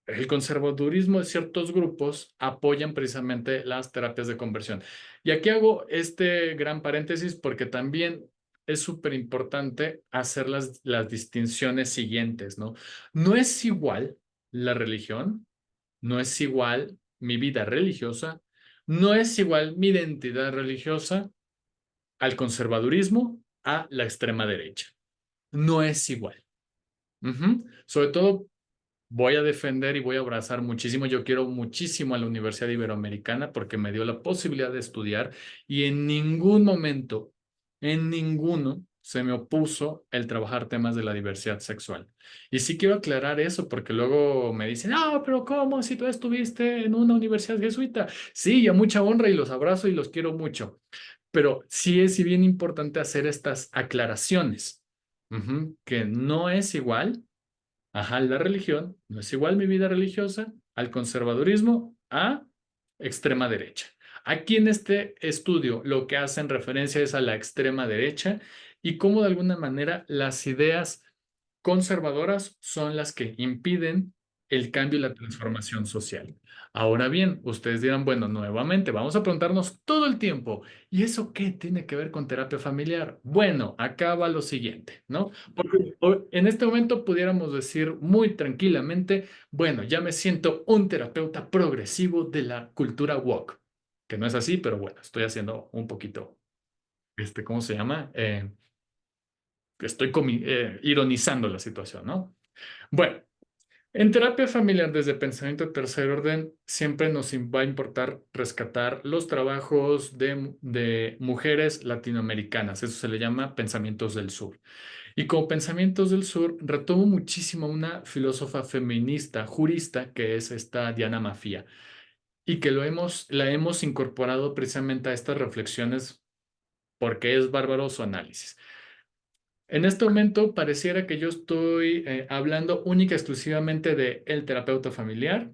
el conservadurismo de ciertos grupos apoyan precisamente las terapias de conversión. Y aquí hago este gran paréntesis porque también es súper importante hacer las distinciones siguientes, ¿no? No es igual la religión, no es igual mi vida religiosa, no es igual mi identidad religiosa al conservadurismo, a la extrema derecha. No es igual. Sobre todo voy a defender y voy a abrazar muchísimo. Yo quiero muchísimo a la Universidad Iberoamericana porque me dio la posibilidad de estudiar y en ningún momento, en ninguno, se me opuso el trabajar temas de la diversidad sexual. Y sí quiero aclarar eso porque luego me dicen, ah, pero ¿cómo? Si tú estuviste en una universidad jesuita. Sí, y a mucha honra y los abrazo y los quiero mucho. Pero sí es bien importante hacer estas aclaraciones, que no es igual. Ajá, la religión no es igual mi vida religiosa al conservadurismo a extrema derecha. Aquí en este estudio lo que hacen referencia es a la extrema derecha y cómo de alguna manera las ideas conservadoras son las que impiden el cambio y la transformación social. Ahora bien, ustedes dirán, bueno, nuevamente vamos a preguntarnos todo el tiempo, ¿y eso qué tiene que ver con terapia familiar? Bueno, acá va lo siguiente, ¿no? Porque en este momento pudiéramos decir muy tranquilamente, bueno, ya me siento un terapeuta progresivo de la cultura woke, que no es así, pero bueno, estoy haciendo un poquito, ¿cómo se llama? Estoy ironizando la situación, ¿no? Bueno, en terapia familiar desde pensamiento de tercer orden siempre nos va a importar rescatar los trabajos de mujeres latinoamericanas, eso se le llama pensamientos del sur. Y como pensamientos del sur, retomo muchísimo a una filósofa feminista, jurista, que es esta Diana Mafia, y que la hemos incorporado precisamente a estas reflexiones porque es bárbaro su análisis. En este momento pareciera que yo estoy hablando única y exclusivamente de el terapeuta familiar,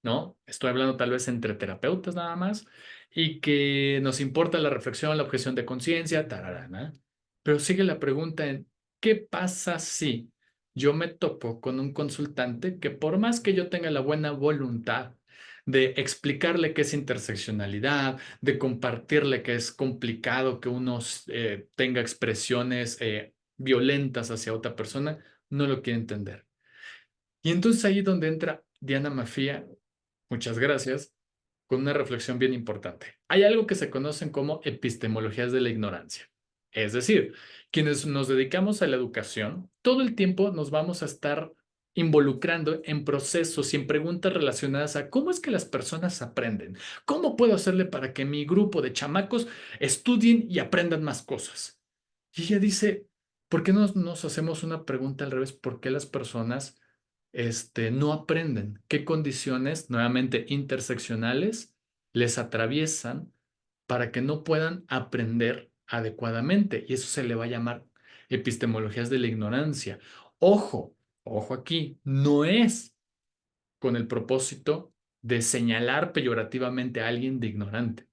¿no? Estoy hablando tal vez entre terapeutas nada más y que nos importa la reflexión, la objeción de conciencia, tararana. Pero sigue la pregunta en ¿qué pasa si yo me topo con un consultante que por más que yo tenga la buena voluntad de explicarle qué es interseccionalidad, de compartirle que es complicado que uno tenga expresiones violentas hacia otra persona, no lo quiere entender? Y entonces ahí es donde entra Diana Mafia, muchas gracias, con una reflexión bien importante. Hay algo que se conocen como epistemologías de la ignorancia. Es decir, quienes nos dedicamos a la educación, todo el tiempo nos vamos a estar involucrando en procesos y en preguntas relacionadas a cómo es que las personas aprenden, cómo puedo hacerle para que mi grupo de chamacos estudien y aprendan más cosas. Y ella dice, ¿por qué no nos hacemos una pregunta al revés? ¿Por qué las personas no aprenden? ¿Qué condiciones, nuevamente interseccionales, les atraviesan para que no puedan aprender adecuadamente? Y eso se le va a llamar epistemologías de la ignorancia. Ojo, ojo aquí, no es con el propósito de señalar peyorativamente a alguien de ignorante.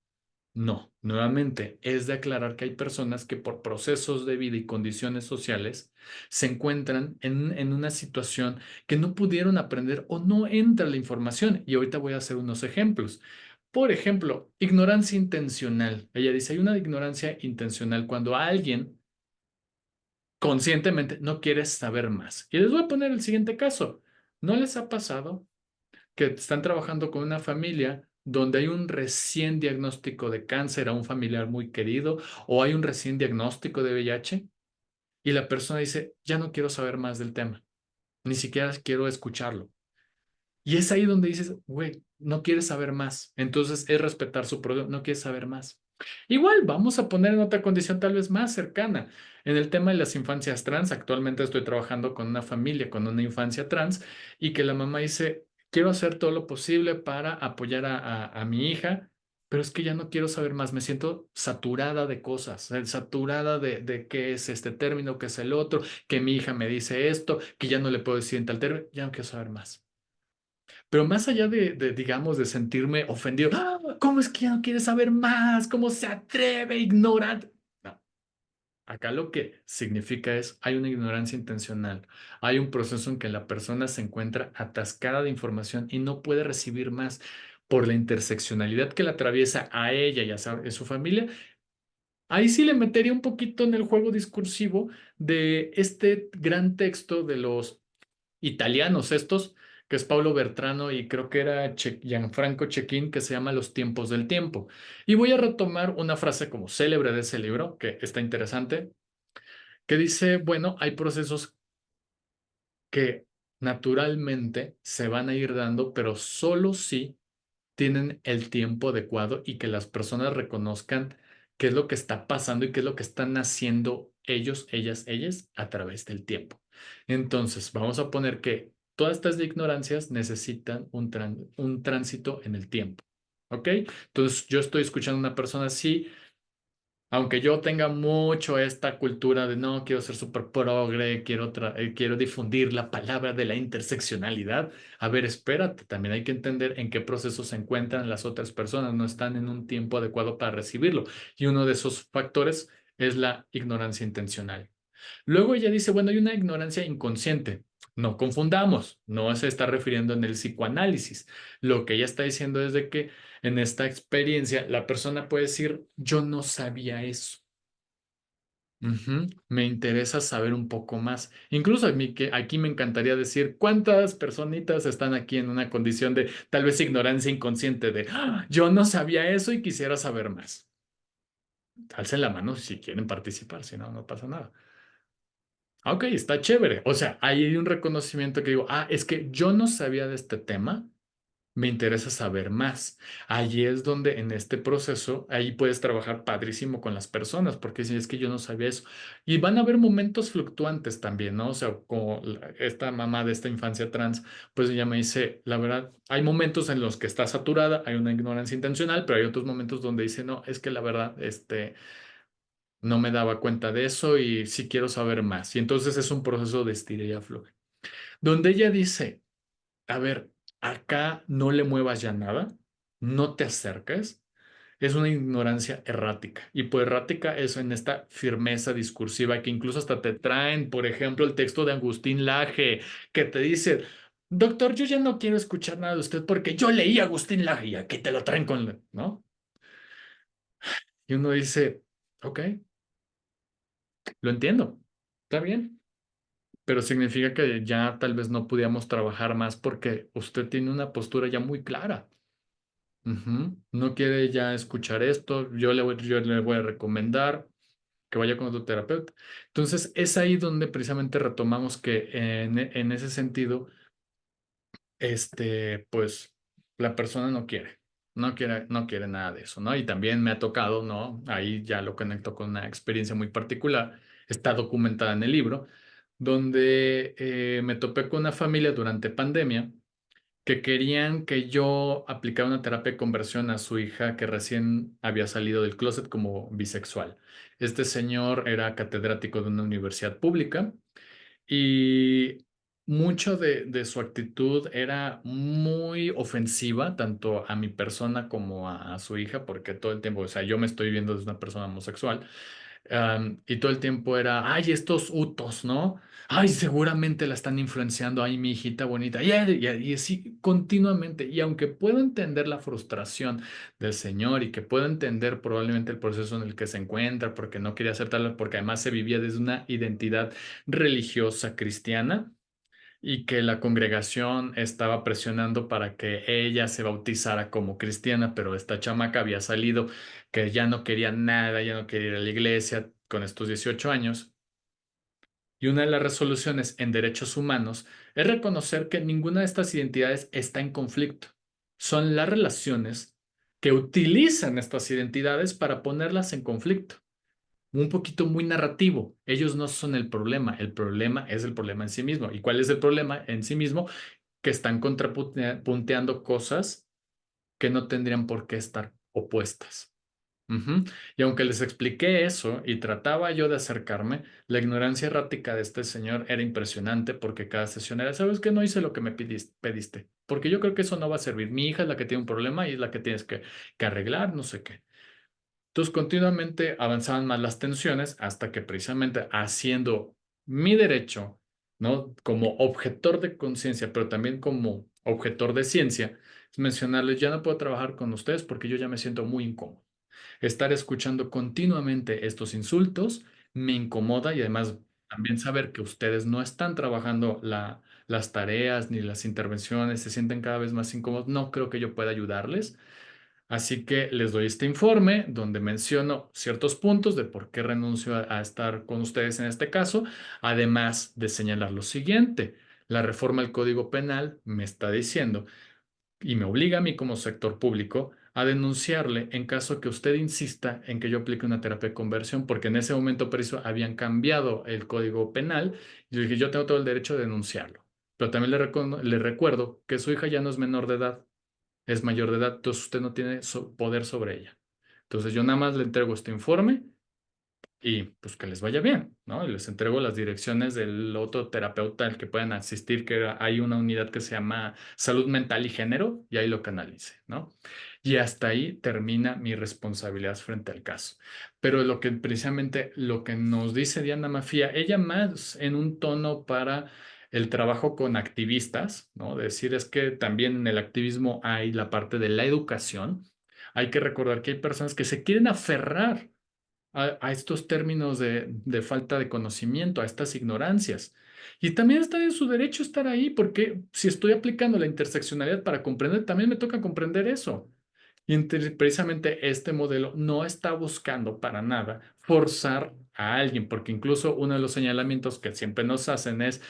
No, nuevamente, es de aclarar que hay personas que por procesos de vida y condiciones sociales se encuentran en una situación que no pudieron aprender o no entra la información. Y ahorita voy a hacer unos ejemplos. Por ejemplo, ignorancia intencional. Ella dice, hay una ignorancia intencional cuando alguien conscientemente no quiere saber más. Y les voy a poner el siguiente caso. ¿No les ha pasado que están trabajando con una familia donde hay un recién diagnóstico de cáncer a un familiar muy querido o hay un recién diagnóstico de VIH y la persona dice, ya no quiero saber más del tema, ni siquiera quiero escucharlo? Y es ahí donde dices, güey, no quieres saber más. Entonces es respetar su proceso, no quieres saber más. Igual, vamos a poner en otra condición tal vez más cercana. En el tema de las infancias trans, actualmente estoy trabajando con una familia, con una infancia trans, y que la mamá dice, quiero hacer todo lo posible para apoyar a mi hija, pero es que ya no quiero saber más, me siento saturada de cosas, saturada de qué es este término, qué es el otro, que mi hija me dice esto, que ya no le puedo decir en tal término, ya no quiero saber más. Pero más allá digamos, de sentirme ofendido, "Ah, ¿cómo es que ya no quiere saber más? ¿Cómo se atreve, ignorante?" No, acá lo que significa es, hay una ignorancia intencional, hay un proceso en que la persona se encuentra atascada de información y no puede recibir más por la interseccionalidad que la atraviesa a ella y a su familia. Ahí sí le metería un poquito en el juego discursivo de este gran texto de los italianos estos, que es Paulo Bertrano y creo que era Gianfranco Cecchin, que se llama Los tiempos del tiempo. Y voy a retomar una frase como célebre de ese libro, que está interesante, que dice, bueno, hay procesos que naturalmente se van a ir dando, pero solo si tienen el tiempo adecuado y que las personas reconozcan qué es lo que está pasando y qué es lo que están haciendo ellos, ellas a través del tiempo. Entonces, vamos a poner que todas estas ignorancias necesitan un tránsito en el tiempo. ¿Ok? Entonces, yo estoy escuchando a una persona así, aunque yo tenga mucho esta cultura de no, quiero ser súper progre, quiero difundir la palabra de la interseccionalidad. A ver, espérate, también hay que entender en qué proceso se encuentran las otras personas, no están en un tiempo adecuado para recibirlo. Y uno de esos factores es la ignorancia intencional. Luego ella dice, bueno, hay una ignorancia inconsciente. No confundamos, no se está refiriendo en el psicoanálisis. Lo que ella está diciendo es de que en esta experiencia la persona puede decir, yo no sabía eso. Ujú, me interesa saber un poco más. Incluso a mí que aquí me encantaría decir cuántas personitas están aquí en una condición de tal vez ignorancia inconsciente de "Ah, yo no sabía eso y quisiera saber más". Alcen la mano si quieren participar, si no, no pasa nada. Ok, está chévere. O sea, ahí hay un reconocimiento que digo, es que yo no sabía de este tema, me interesa saber más. Allí es donde en este proceso, ahí puedes trabajar padrísimo con las personas, porque si es que yo no sabía eso. Y van a haber momentos fluctuantes también, ¿no? O sea, como esta mamá de esta infancia trans, pues ella me dice, la verdad, hay momentos en los que está saturada, hay una ignorancia intencional, pero hay otros momentos donde dice, no, es que la verdad, no me daba cuenta de eso y sí quiero saber más. Y entonces es un proceso de estira y afloje, donde ella dice, a ver, acá no le muevas ya nada, no te acerques, es una ignorancia errática. Y por errática es en esta firmeza discursiva que incluso hasta te traen, por ejemplo, el texto de Agustín Laje, que te dice, doctor, yo ya no quiero escuchar nada de usted porque yo leí a Agustín Laje y aquí te lo traen con, ¿no? Y uno dice, ok, lo entiendo, está bien. Pero significa que ya tal vez no pudiéramos trabajar más porque usted tiene una postura ya muy clara. Ujú. No quiere ya escuchar esto, yo le voy a recomendar que vaya con otro terapeuta. Entonces, es ahí donde precisamente retomamos que en ese sentido, pues la persona no quiere nada de eso, ¿no? Y también me ha tocado, ¿no? Ahí ya lo conecto con una experiencia muy particular, está documentada en el libro, donde me topé con una familia durante pandemia que querían que yo aplicara una terapia de conversión a su hija que recién había salido del closet como bisexual. Este señor era catedrático de una universidad pública y mucho de su actitud era muy ofensiva, tanto a mi persona como a su hija, porque todo el tiempo, o sea, yo me estoy viendo desde una persona homosexual. Y todo el tiempo era, ay, estos utos, ¿no? Ay, seguramente la están influenciando, ay, mi hijita bonita, y así continuamente. Y aunque puedo entender la frustración del señor y que puedo entender probablemente el proceso en el que se encuentra, porque no quería aceptarlo, porque además se vivía desde una identidad religiosa cristiana y que la congregación estaba presionando para que ella se bautizara como cristiana, pero esta chamaca había salido que ya no quería nada, ya no quería ir a la iglesia con estos 18 años. Y una de las resoluciones en derechos humanos es reconocer que ninguna de estas identidades está en conflicto. Son las relaciones que utilizan estas identidades para ponerlas en conflicto. Un poquito muy narrativo. Ellos no son el problema es el problema en sí mismo. ¿Y cuál es el problema en sí mismo? Que están contrapunteando cosas que no tendrían por qué estar opuestas. Ujú. Y aunque les expliqué eso y trataba yo de acercarme, la ignorancia errática de este señor era impresionante porque cada sesión era, ¿sabes qué? No hice lo que me pediste, porque yo creo que eso no va a servir. Mi hija es la que tiene un problema y es la que tienes que arreglar, no sé qué. Entonces, continuamente avanzaban más las tensiones hasta que precisamente haciendo mi derecho, ¿no? Como objetor de conciencia, pero también como objetor de ciencia, es mencionarles, ya no puedo trabajar con ustedes porque yo ya me siento muy incómodo. Estar escuchando continuamente estos insultos me incomoda y además también saber que ustedes no están trabajando las tareas ni las intervenciones, se sienten cada vez más incómodos, no creo que yo pueda ayudarles. Así que les doy este informe donde menciono ciertos puntos de por qué renuncio a estar con ustedes en este caso, además de señalar lo siguiente. La reforma al Código Penal me está diciendo y me obliga a mí como sector público a denunciarle en caso que usted insista en que yo aplique una terapia de conversión, porque en ese momento preciso habían cambiado el Código Penal y yo dije, yo tengo todo el derecho de denunciarlo. Pero también le recuerdo que su hija ya no es menor de edad, es mayor de edad, entonces usted no tiene poder sobre ella. Entonces yo nada más le entrego este informe y pues que les vaya bien, ¿no? Y les entrego las direcciones del otro terapeuta al que puedan asistir, que hay una unidad que se llama Salud Mental y Género, y ahí lo canalice, ¿no? Y hasta ahí termina mi responsabilidad frente al caso. Pero lo que precisamente lo que nos dice Diana Mafía, ella más en un tono para el trabajo con activistas, ¿no? Decir es que también en el activismo hay la parte de la educación. Hay que recordar que hay personas que se quieren aferrar a estos términos de falta de conocimiento, a estas ignorancias. Y también está en su derecho estar ahí, porque si estoy aplicando la interseccionalidad para comprender, también me toca comprender eso. Y precisamente este modelo no está buscando para nada forzar a alguien, porque incluso uno de los señalamientos que siempre nos hacen es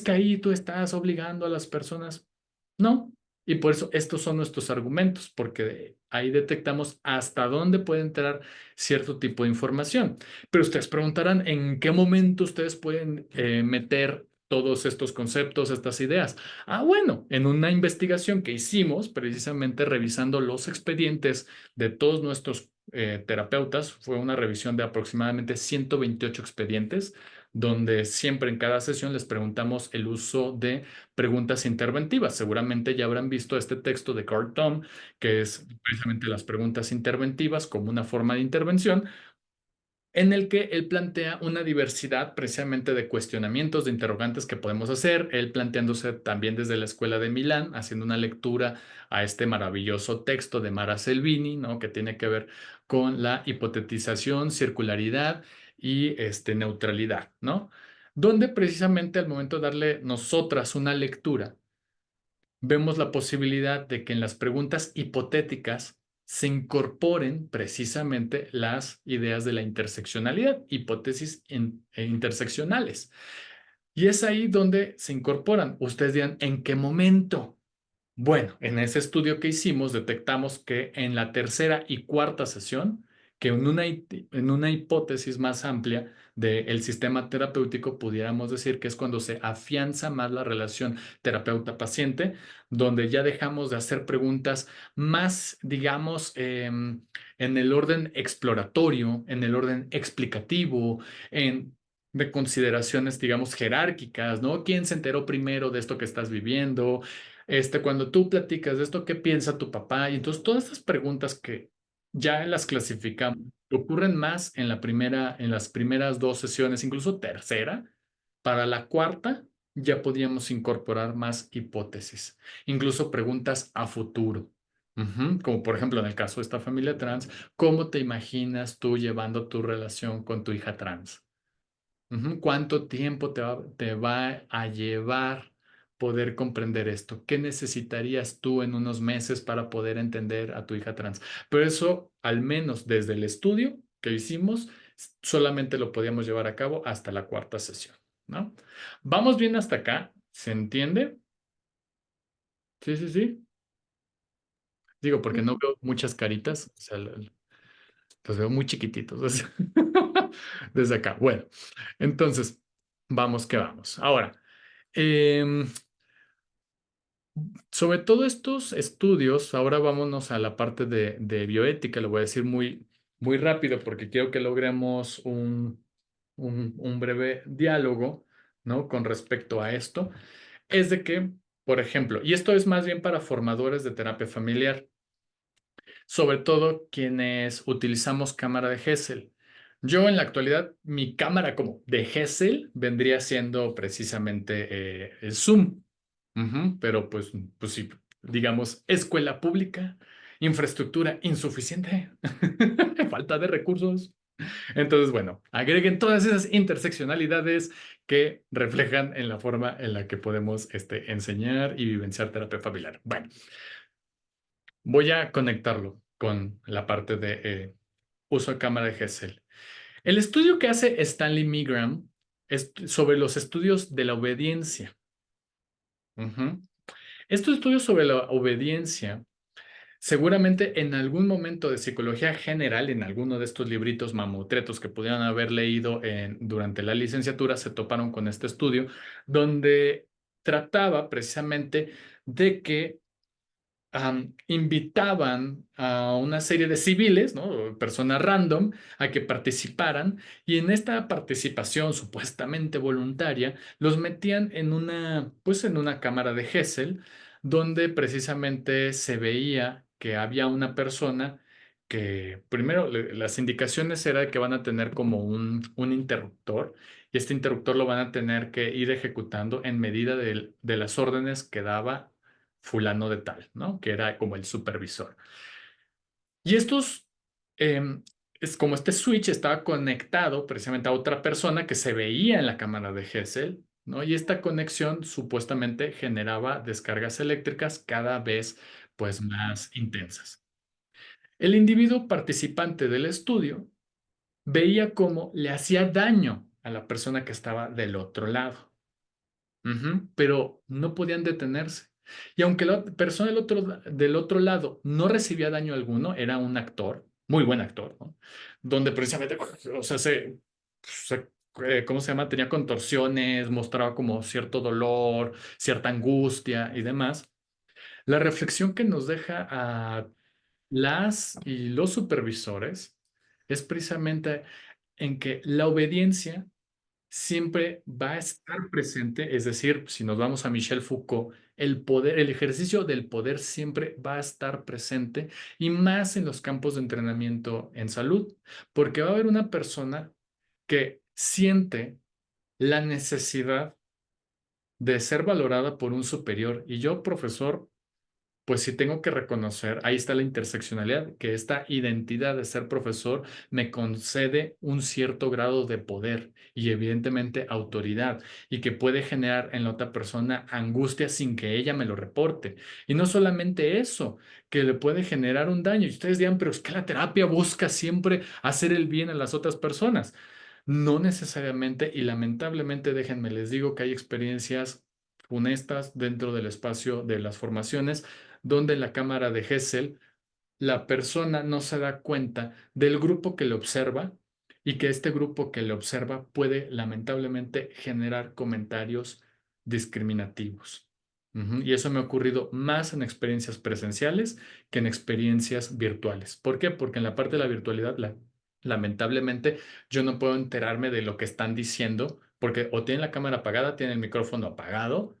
que ahí tú estás obligando a las personas. No, y por eso estos son nuestros argumentos, porque ahí detectamos hasta dónde puede entrar cierto tipo de información. Pero ustedes preguntarán en qué momento ustedes pueden meter todos estos conceptos, estas ideas. Ah, bueno, en una investigación que hicimos, precisamente revisando los expedientes de todos nuestros terapeutas, fue una revisión de aproximadamente 128 expedientes, donde siempre en cada sesión les preguntamos el uso de preguntas interventivas. Seguramente ya habrán visto este texto de Carl Tom, que es precisamente las preguntas interventivas como una forma de intervención, en el que él plantea una diversidad precisamente de cuestionamientos, de interrogantes que podemos hacer, él planteándose también desde la Escuela de Milán, haciendo una lectura a este maravilloso texto de Mara Selvini, ¿no? Que tiene que ver con la hipotetización, circularidad y neutralidad, ¿no? Donde precisamente al momento de darle nosotras una lectura, vemos la posibilidad de que en las preguntas hipotéticas se incorporen precisamente las ideas de la interseccionalidad, hipótesis interseccionales. Y es ahí donde se incorporan. Ustedes dirán, ¿en qué momento? Bueno, en ese estudio que hicimos detectamos que en la tercera y cuarta sesión, que en una hipótesis más amplia del sistema terapéutico, pudiéramos decir que es cuando se afianza más la relación terapeuta-paciente, donde ya dejamos de hacer preguntas más, digamos, en el orden exploratorio, en el orden explicativo, en de consideraciones, digamos, jerárquicas, ¿no? ¿Quién se enteró primero de esto que estás viviendo? Cuando tú platicas de esto, ¿qué piensa tu papá? Y entonces todas estas preguntas que ya las clasificamos, ocurren más en en las primeras dos sesiones, incluso tercera. Para la cuarta ya podíamos incorporar más hipótesis, incluso preguntas a futuro. Como por ejemplo en el caso de esta familia trans, ¿cómo te imaginas tú llevando tu relación con tu hija trans? ¿Cuánto tiempo te va a llevar poder comprender esto? ¿Qué necesitarías tú en unos meses para poder entender a tu hija trans? Pero eso, al menos desde el estudio que hicimos, solamente lo podíamos llevar a cabo hasta la cuarta sesión, ¿no? ¿Vamos bien hasta acá? ¿Se entiende? Sí, sí, sí. Digo, porque no veo muchas caritas, o sea, los veo muy chiquititos desde acá. Bueno, entonces, vamos que vamos. Ahora, em, sobre todo estos estudios, ahora vámonos a la parte de bioética, lo voy a decir muy rápido porque quiero que logremos un breve diálogo, ¿no? Con respecto a esto. Es de que, por ejemplo, y esto es más bien para formadores de terapia familiar, sobre todo quienes utilizamos cámara de Gesell. Yo en la actualidad, mi cámara como de Gesell vendría siendo precisamente el Zoom. Pero pues sí, digamos, escuela pública, infraestructura insuficiente, falta de recursos. Entonces, bueno, agreguen todas esas interseccionalidades que reflejan en la forma en la que podemos enseñar y vivenciar terapia familiar. Bueno, voy a conectarlo con la parte de uso de cámara de Gesell. El estudio que hace Stanley Milgram es sobre los estudios de la obediencia. Estos estudios sobre la obediencia, seguramente en algún momento de psicología general, en alguno de estos libritos mamotretos que pudieran haber leído durante la licenciatura, se toparon con este estudio, donde trataba precisamente de que invitaban a una serie de civiles, ¿no? Personas random, a que participaran y en esta participación supuestamente voluntaria los metían pues en una cámara de Gesell donde precisamente se veía que había una persona que primero las indicaciones era que van a tener como un interruptor y este interruptor lo van a tener que ir ejecutando en medida de las órdenes que daba fulano de tal, ¿no? Que era como el supervisor. Y es como este switch estaba conectado precisamente a otra persona que se veía en la cámara de Gesell, ¿no? Y esta conexión supuestamente generaba descargas eléctricas cada vez pues más intensas. El individuo participante del estudio veía cómo le hacía daño a la persona que estaba del otro lado. Pero no podían detenerse. Y aunque la persona del otro lado no recibía daño alguno, era un actor, muy buen actor, ¿no? Donde precisamente, o sea, ¿cómo se llama? Tenía contorsiones, mostraba como cierto dolor, cierta angustia y demás. La reflexión que nos deja a las y los supervisores es precisamente en que la obediencia siempre va a estar presente, es decir, si nos vamos a Michel Foucault, el poder, el ejercicio del poder siempre va a estar presente y más en los campos de entrenamiento en salud, porque va a haber una persona que siente la necesidad de ser valorada por un superior y yo, profesor, pues sí tengo que reconocer, ahí está la interseccionalidad, que esta identidad de ser profesor me concede un cierto grado de poder y evidentemente autoridad y que puede generar en la otra persona angustia sin que ella me lo reporte. Y no solamente eso, que le puede generar un daño. Y ustedes dirán, pero es que la terapia busca siempre hacer el bien a las otras personas. No necesariamente y lamentablemente, déjenme les digo que hay experiencias funestas dentro del espacio de las formaciones donde en la cámara de Gesell la persona no se da cuenta del grupo que le observa y que este grupo que le observa puede lamentablemente generar comentarios discriminativos. Y eso me ha ocurrido más en experiencias presenciales que en experiencias virtuales. ¿Por qué? Porque en la parte de la virtualidad Lamentablemente, yo no puedo enterarme de lo que están diciendo porque o tienen la cámara apagada, tienen el micrófono apagado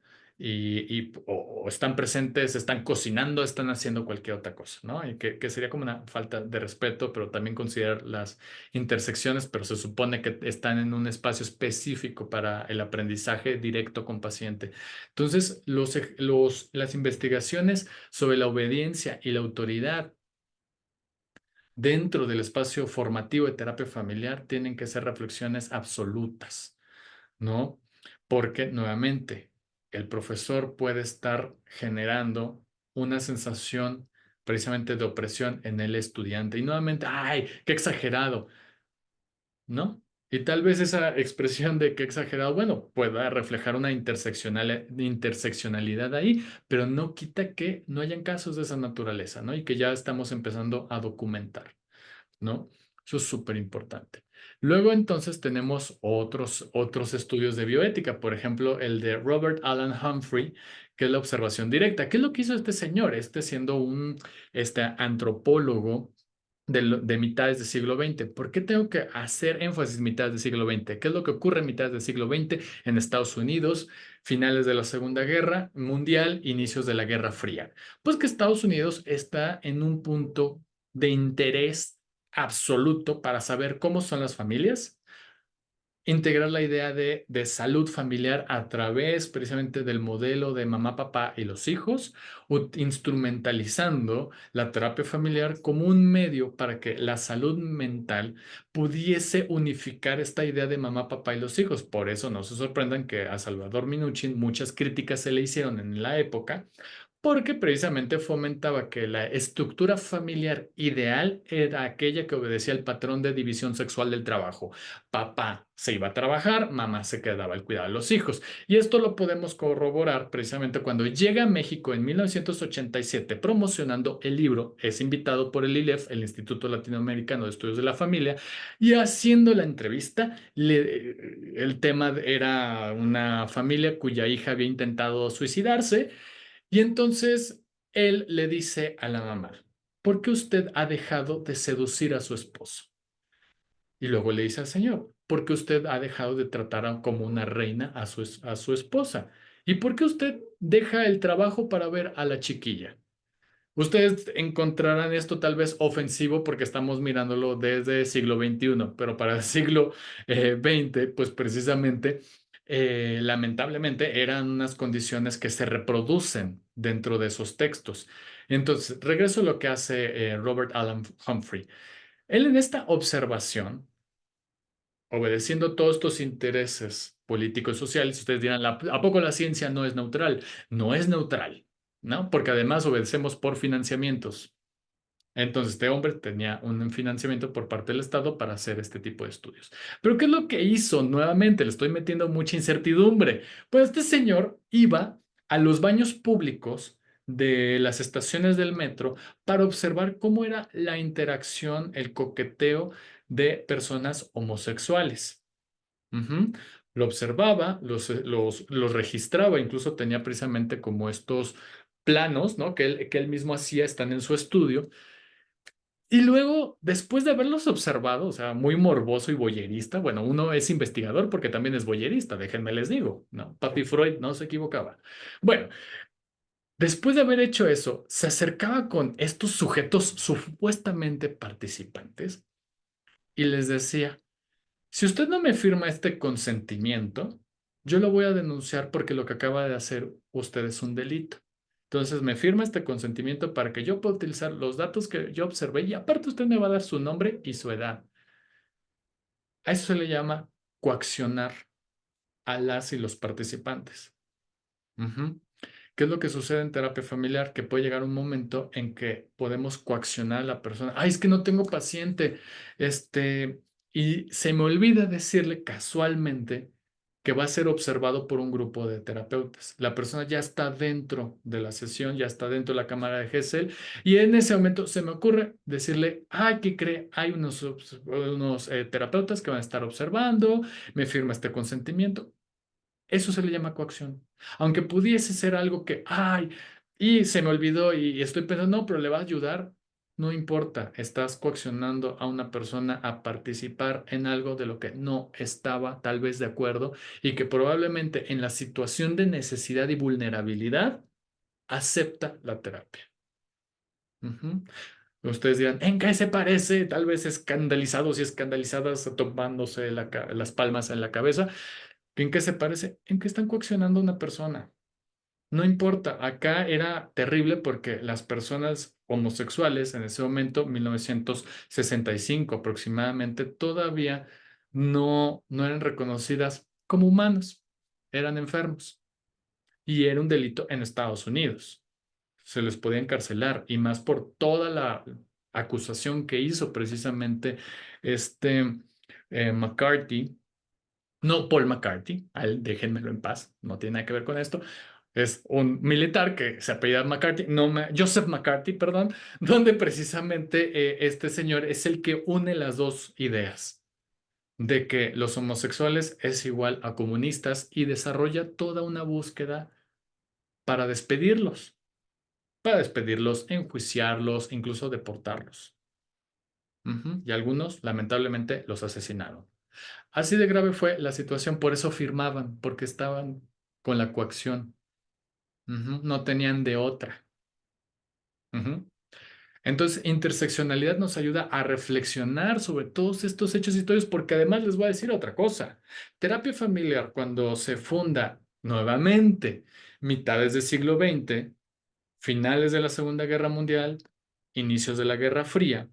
o están presentes, están cocinando, están haciendo cualquier otra cosa, ¿no? Y que sería como una falta de respeto, pero también considerar las intersecciones, pero se supone que están en un espacio específico para el aprendizaje directo con paciente. Entonces, las investigaciones sobre la obediencia y la autoridad dentro del espacio formativo de terapia familiar tienen que ser reflexiones absolutas, ¿no? Porque nuevamente el profesor puede estar generando una sensación precisamente de opresión en el estudiante y nuevamente, ¡ay, qué exagerado! ¿No? Y tal vez esa expresión de qué exagerado, bueno, pueda reflejar una interseccionalidad ahí, pero no quita que no hayan casos de esa naturaleza, ¿no? Y que ya estamos empezando a documentar. ¿No? Eso es súper importante. Luego entonces tenemos otros estudios de bioética, por ejemplo, el de Robert Alan Humphrey, que es la observación directa. ¿Qué es lo que hizo este señor? Siendo un antropólogo de mitades del siglo XX. ¿Por qué tengo que hacer énfasis en mitades del siglo XX? ¿Qué es lo que ocurre en mitades del siglo XX en Estados Unidos, finales de la Segunda Guerra Mundial, inicios de la Guerra Fría? Pues que Estados Unidos está en un punto de interés absoluto para saber cómo son las familias, integrar la idea de salud familiar a través precisamente del modelo de mamá, papá y los hijos, instrumentalizando la terapia familiar como un medio para que la salud mental pudiese unificar esta idea de mamá, papá y los hijos. Por eso no se sorprendan que a Salvador Minuchin muchas críticas se le hicieron en la época, porque precisamente fomentaba que la estructura familiar ideal era aquella que obedecía al patrón de división sexual del trabajo. Papá se iba a trabajar, mamá se quedaba al cuidado de los hijos. Y esto lo podemos corroborar precisamente cuando llega a México en 1987 promocionando el libro, es invitado por el ILEF, el Instituto Latinoamericano de Estudios de la Familia, y haciendo la entrevista, el tema era una familia cuya hija había intentado suicidarse y entonces él le dice a la mamá, ¿por qué usted ha dejado de seducir a su esposo? Y luego le dice al señor, ¿por qué usted ha dejado de tratar como una reina a su esposa? ¿Y por qué usted deja el trabajo para ver a la chiquilla? Ustedes encontrarán esto tal vez ofensivo porque estamos mirándolo desde el siglo XXI, pero para el siglo XX, pues precisamente, lamentablemente, eran unas condiciones que se reproducen dentro de esos textos. Entonces, regreso a lo que hace Robert Alan Humphrey. Él en esta observación, obedeciendo todos estos intereses políticos y sociales, ustedes dirán, ¿a poco la ciencia no es neutral? No es neutral, ¿no? Porque además obedecemos por financiamientos. Entonces, este hombre tenía un financiamiento por parte del Estado para hacer este tipo de estudios. Pero ¿qué es lo que hizo? Nuevamente, le estoy metiendo mucha incertidumbre. Pues este señor iba a los baños públicos de las estaciones del metro para observar cómo era la interacción, el coqueteo de personas homosexuales. Ujú. Lo observaba, los registraba, incluso tenía precisamente como estos planos, ¿no? Que él mismo hacía, están en su estudio. Y luego, después de haberlos observado, o sea, muy morboso y boyerista, bueno, uno es investigador porque también es boyerista, déjenme les digo, ¿no? Papi Freud no se equivocaba. Bueno, después de haber hecho eso, se acercaba con estos sujetos supuestamente participantes y les decía, si usted no me firma este consentimiento, yo lo voy a denunciar porque lo que acaba de hacer usted es un delito. Entonces me firma este consentimiento para que yo pueda utilizar los datos que yo observé y aparte usted me va a dar su nombre y su edad. A eso se le llama coaccionar a las y los participantes. Ujú. ¿Qué es lo que sucede en terapia familiar? Que puede llegar un momento en que podemos coaccionar a la persona. Ay, es que no tengo paciente. Y se me olvida decirle casualmente que va a ser observado por un grupo de terapeutas. La persona ya está dentro de la sesión, ya está dentro de la cámara de Gesell, y en ese momento se me ocurre decirle, ay, ¿qué cree? Hay unos terapeutas que van a estar observando, me firma este consentimiento. Eso se le llama coacción. Aunque pudiese ser algo que, ay, y se me olvidó y estoy pensando, no, pero le va a ayudar. no importa, estás coaccionando a una persona a participar en algo de lo que no estaba tal vez de acuerdo y que probablemente en la situación de necesidad y vulnerabilidad acepta la terapia. Ujú. Ustedes dirán, ¿en qué se parece? Tal vez escandalizados y escandalizadas tomándose las palmas en la cabeza. ¿En qué se parece? En que están coaccionando a una persona. No importa, acá era terrible porque las personas homosexuales en ese momento, 1965 aproximadamente, todavía no eran reconocidas como humanos, eran enfermos y era un delito en Estados Unidos. Se les podía encarcelar y más por toda la acusación que hizo precisamente este McCarthy, no Paul McCarthy, déjenmelo en paz, no tiene nada que ver con esto. Es un militar que se apellida McCarthy, no, Joseph McCarthy, perdón, donde precisamente este señor es el que une las dos ideas de que los homosexuales es igual a comunistas y desarrolla toda una búsqueda para despedirlos, enjuiciarlos, incluso deportarlos. Ujú. Y algunos, lamentablemente, los asesinaron. Así de grave fue la situación, por eso firmaban, porque estaban con la coacción. Ujú. No tenían de otra. Ujú. Entonces, interseccionalidad nos ayuda a reflexionar sobre todos estos hechos históricos, porque además les voy a decir otra cosa. Terapia familiar, cuando se funda nuevamente, mitades del siglo XX, finales de la Segunda Guerra Mundial, inicios de la Guerra Fría,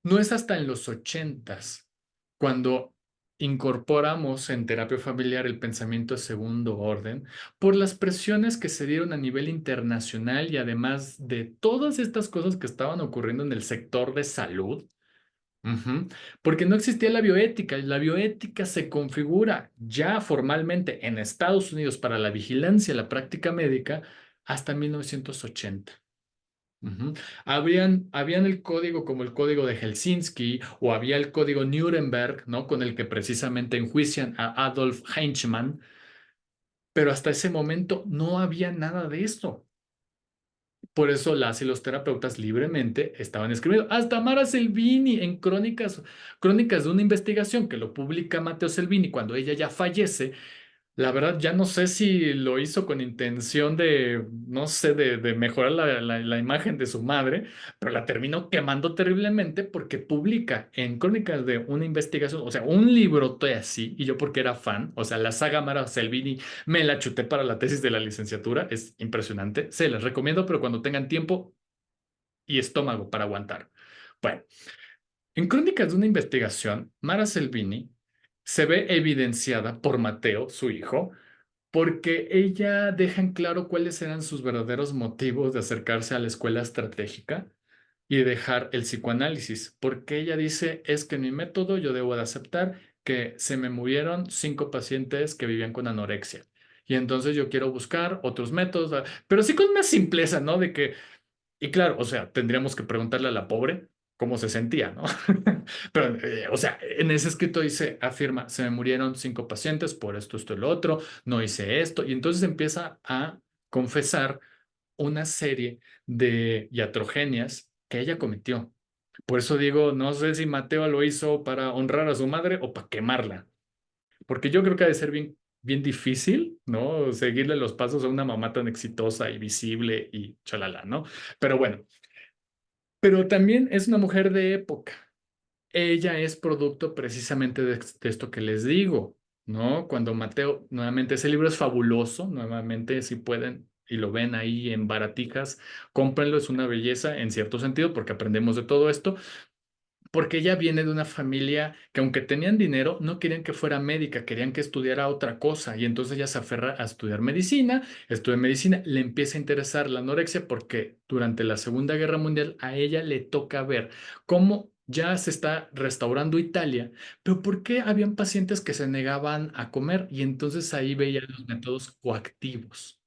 no es hasta en los ochentas cuando incorporamos en terapia familiar el pensamiento de segundo orden por las presiones que se dieron a nivel internacional y además de todas estas cosas que estaban ocurriendo en el sector de salud. Ujú. Porque no existía la bioética y la bioética se configura ya formalmente en Estados Unidos para la vigilancia y la práctica médica hasta 1980. Ujú. Habían el código como el código de Helsinki o había el código Nuremberg, ¿no? Con el que precisamente enjuician a Adolf Eichmann, pero hasta ese momento no había nada de esto. Por eso las y los terapeutas libremente estaban escribiendo. Hasta Mara Selvini en Crónicas de una investigación que lo publica Matteo Selvini cuando ella ya fallece. La verdad, ya no sé si lo hizo con intención de, no sé, de mejorar la imagen de su madre, pero la terminó quemando terriblemente porque publica en Crónicas de una investigación, o sea, un librote así, y yo porque era fan, o sea, la saga Mara Selvini me la chuté para la tesis de la licenciatura, es impresionante, se las recomiendo, pero cuando tengan tiempo y estómago para aguantar. Bueno, en Crónicas de una investigación, Mara Selvini se ve evidenciada por Mateo, su hijo, porque ella deja en claro cuáles eran sus verdaderos motivos de acercarse a la escuela estratégica y dejar el psicoanálisis, porque ella dice, es que en mi método yo debo de aceptar que se me murieron 5 pacientes que vivían con anorexia. Y entonces yo quiero buscar otros métodos, pero sí con una simpleza, ¿no? De que y claro, o sea, tendríamos que preguntarle a la pobre cómo se sentía, ¿no? Pero, o sea, en ese escrito dice, afirma, se me murieron 5 pacientes por esto y lo otro, no hice esto, y entonces empieza a confesar una serie de iatrogenias que ella cometió. Por eso digo, no sé si Mateo lo hizo para honrar a su madre o para quemarla, porque yo creo que ha de ser bien difícil, ¿no? Seguirle los pasos a una mamá tan exitosa y visible y chalala, ¿no? Pero bueno. Pero también es una mujer de época. Ella es producto precisamente de esto que les digo, ¿no? Cuando Mateo, nuevamente, ese libro es fabuloso, nuevamente, si pueden y lo ven ahí en baratijas, cómprenlo, es una belleza en cierto sentido porque aprendemos de todo esto, porque ella viene de una familia que aunque tenían dinero, no querían que fuera médica, querían que estudiara otra cosa. Y entonces ella se aferra a estudiar medicina, estudia medicina, le empieza a interesar la anorexia porque durante la Segunda Guerra Mundial a ella le toca ver cómo ya se está restaurando Italia, pero ¿por qué habían pacientes que se negaban a comer? Y entonces ahí veía los métodos coactivos.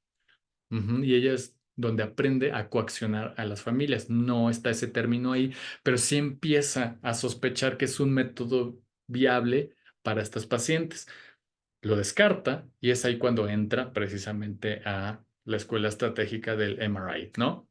Ujú. Y ella es donde aprende a coaccionar a las familias. No está ese término ahí, pero sí empieza a sospechar que es un método viable para estas pacientes. Lo descarta y es ahí cuando entra precisamente a la escuela estratégica del MRI, ¿no?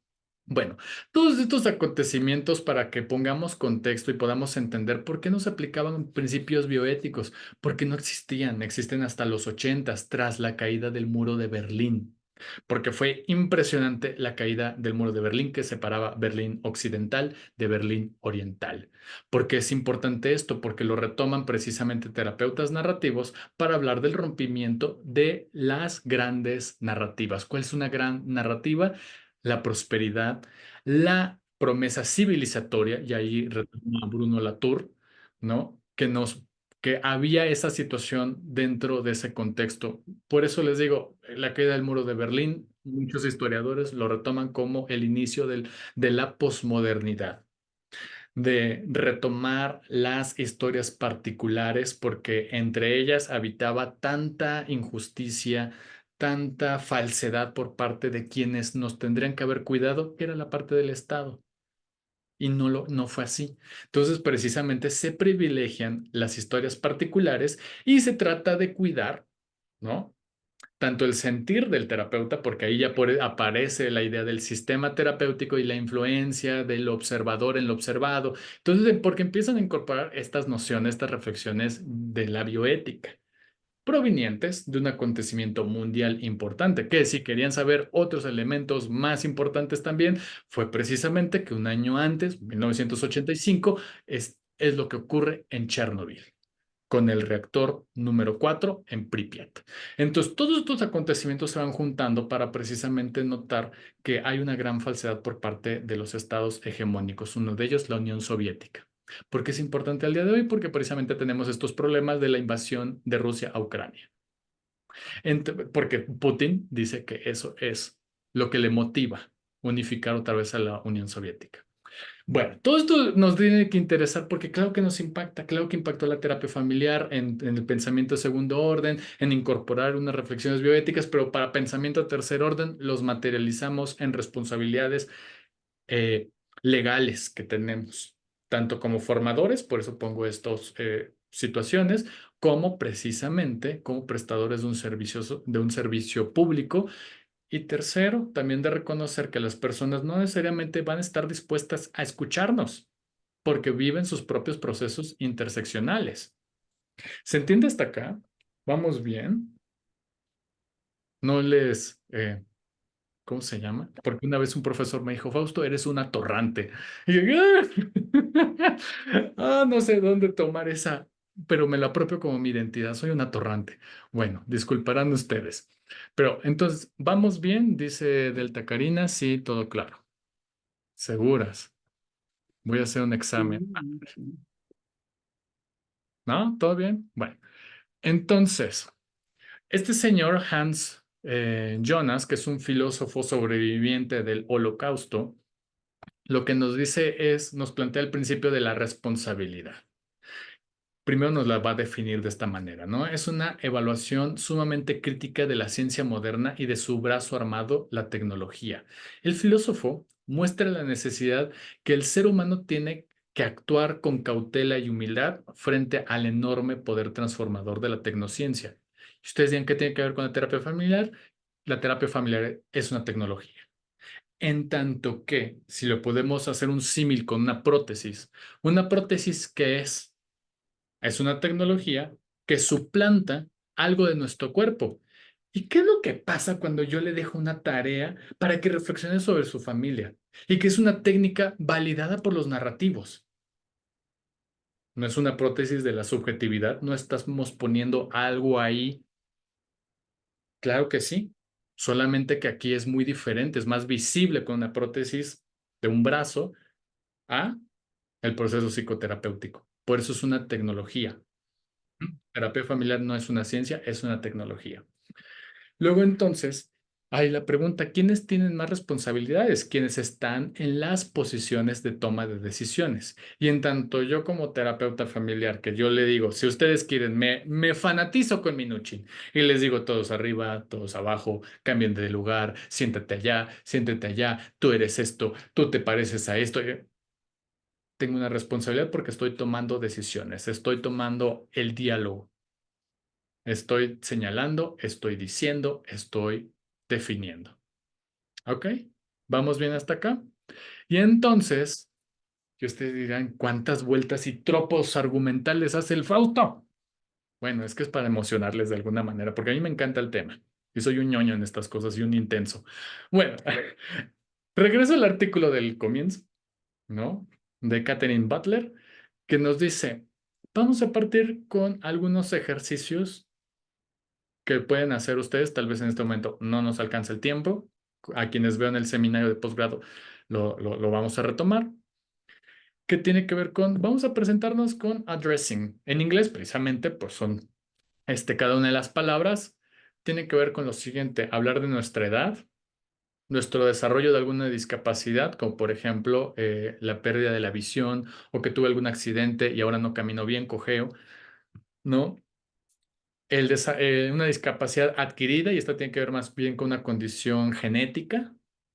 Bueno, todos estos acontecimientos para que pongamos contexto y podamos entender por qué no se aplicaban principios bioéticos, porque no existían, existen hasta los 80 tras la caída del muro de Berlín, porque fue impresionante la caída del muro de Berlín que separaba Berlín occidental de Berlín oriental. ¿Por qué es importante esto? Porque lo retoman precisamente terapeutas narrativos para hablar del rompimiento de las grandes narrativas. ¿Cuál es una gran narrativa? La prosperidad, la promesa civilizatoria, y ahí retoma Bruno Latour, ¿no? Que había esa situación dentro de ese contexto. Por eso les digo, la caída del muro de Berlín, muchos historiadores lo retoman como el inicio de la posmodernidad, de retomar las historias particulares, porque entre ellas habitaba tanta injusticia, tanta falsedad por parte de quienes nos tendrían que haber cuidado, que era la parte del Estado. Y no fue así. Entonces, precisamente se privilegian las historias particulares y se trata de cuidar, ¿no? Tanto el sentir del terapeuta, porque ahí ya aparece la idea del sistema terapéutico y la influencia del observador en lo observado. Entonces, porque empiezan a incorporar estas nociones, estas reflexiones de la bioética, provenientes de un acontecimiento mundial importante, que si querían saber otros elementos más importantes también, fue precisamente que un año antes, 1985, es lo que ocurre en Chernobyl con el reactor número 4 en Pripyat. Entonces, todos estos acontecimientos se van juntando para precisamente notar que hay una gran falsedad por parte de los estados hegemónicos, uno de ellos la Unión Soviética. ¿Por qué es importante al día de hoy? Porque precisamente tenemos estos problemas de la invasión de Rusia a Ucrania. Porque Putin dice que eso es lo que le motiva unificar otra vez a la Unión Soviética. Bueno, todo esto nos tiene que interesar porque claro que nos impacta, claro que impactó la terapia familiar en el pensamiento de segundo orden, en incorporar unas reflexiones bioéticas, pero para pensamiento de tercer orden los materializamos en responsabilidades eh, legales que tenemos, tanto como formadores, por eso pongo estas situaciones, como precisamente como prestadores de un servicio público y tercero, también de reconocer que las personas no necesariamente van a estar dispuestas a escucharnos porque viven sus propios procesos interseccionales. ¿Se entiende hasta acá? ¿Vamos bien? No ¿cómo se llama? Porque una vez un profesor me dijo, Fausto, eres un atorrante. Y yo, no sé dónde tomar esa, pero me la apropio como mi identidad, soy un atorrante. Bueno, disculparán ustedes. Pero entonces, ¿vamos bien? Dice Delta Karina, sí, todo claro. ¿Seguras? Voy a hacer un examen. ¿No? ¿Todo bien? Bueno, entonces, este señor Hans Jonas, que es un filósofo sobreviviente del Holocausto, lo que nos dice nos plantea el principio de la responsabilidad. Primero nos la va a definir de esta manera, ¿no? Es una evaluación sumamente crítica de la ciencia moderna y de su brazo armado, la tecnología. El filósofo muestra la necesidad que el ser humano tiene que actuar con cautela y humildad frente al enorme poder transformador de la tecnociencia. Y ustedes dirán, ¿qué tiene que ver con la terapia familiar? La terapia familiar es una tecnología. En tanto que, si lo podemos hacer un símil con una prótesis que es una tecnología que suplanta algo de nuestro cuerpo. ¿Y qué es lo que pasa cuando yo le dejo una tarea para que reflexione sobre su familia? Y que es una técnica validada por los narrativos. No es una prótesis de la subjetividad, no estamos poniendo algo ahí. Claro que sí, solamente que aquí es muy diferente, es más visible con una prótesis de un brazo a el proceso psicoterapéutico. Por eso es una tecnología. Terapia familiar no es una ciencia, es una tecnología. Luego entonces, hay la pregunta, ¿quiénes tienen más responsabilidades? Quienes están en las posiciones de toma de decisiones. Y en tanto yo como terapeuta familiar, que yo le digo, si ustedes quieren, me fanatizo con Minuchin y les digo todos arriba, todos abajo, cambien de lugar, siéntate allá, tú eres esto, tú te pareces a esto. Tengo una responsabilidad porque estoy tomando decisiones, estoy tomando el diálogo. Estoy señalando, estoy diciendo, estoy definiendo. ¿Ok? ¿Vamos bien hasta acá? Y entonces, que ustedes dirán, ¿cuántas vueltas y tropos argumentales hace el Fausto? Bueno, es que es para emocionarles de alguna manera, porque a mí me encanta el tema. Y soy un ñoño en estas cosas y un intenso. Bueno, regreso al artículo del comienzo, ¿no? De Catherine Butler, que nos dice, vamos a partir con algunos ejercicios que pueden hacer ustedes. Tal vez en este momento no nos alcanza el tiempo. A quienes vean el seminario de posgrado lo vamos a retomar. Que tiene que ver con, vamos a presentarnos con addressing. En inglés, precisamente, pues son cada una de las palabras. Tiene que ver con lo siguiente, hablar de nuestra edad, nuestro desarrollo de alguna discapacidad, como por ejemplo la pérdida de la visión o que tuve algún accidente y ahora no camino bien, cojeo, ¿no? Una discapacidad adquirida, y esta tiene que ver más bien con una condición genética,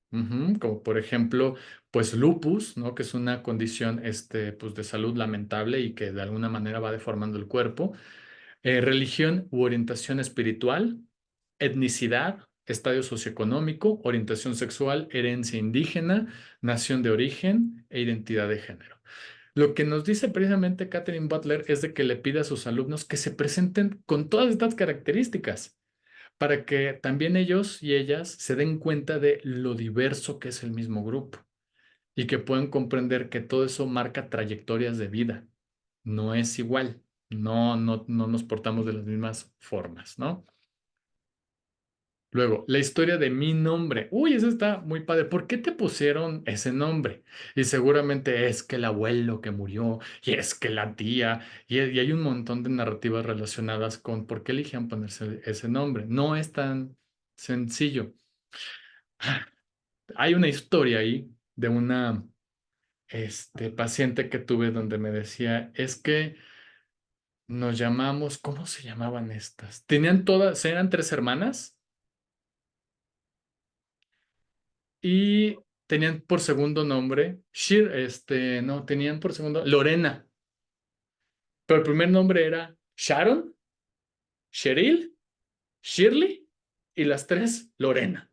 como por ejemplo, pues lupus, ¿no? Que es una condición pues, de salud lamentable y que de alguna manera va deformando el cuerpo. Religión u orientación espiritual, etnicidad, estadio socioeconómico, orientación sexual, herencia indígena, nación de origen e identidad de género. Lo que nos dice precisamente Catherine Butler es de que le pide a sus alumnos que se presenten con todas estas características para que también ellos y ellas se den cuenta de lo diverso que es el mismo grupo y que puedan comprender que todo eso marca trayectorias de vida. No es igual, no nos portamos de las mismas formas, ¿no? Luego, la historia de mi nombre. Uy, eso está muy padre. ¿Por qué te pusieron ese nombre? Y seguramente es que el abuelo que murió, y es que la tía, y hay un montón de narrativas relacionadas con por qué eligieron ponerse ese nombre. No es tan sencillo. Hay una historia ahí de una paciente que tuve donde me decía, es que nos llamamos, ¿cómo se llamaban estas? Tenían todas, eran tres hermanas y tenían por segundo nombre, no, tenían por segundo Lorena, pero el primer nombre era Sharon, Cheryl, Shirley y las tres Lorena.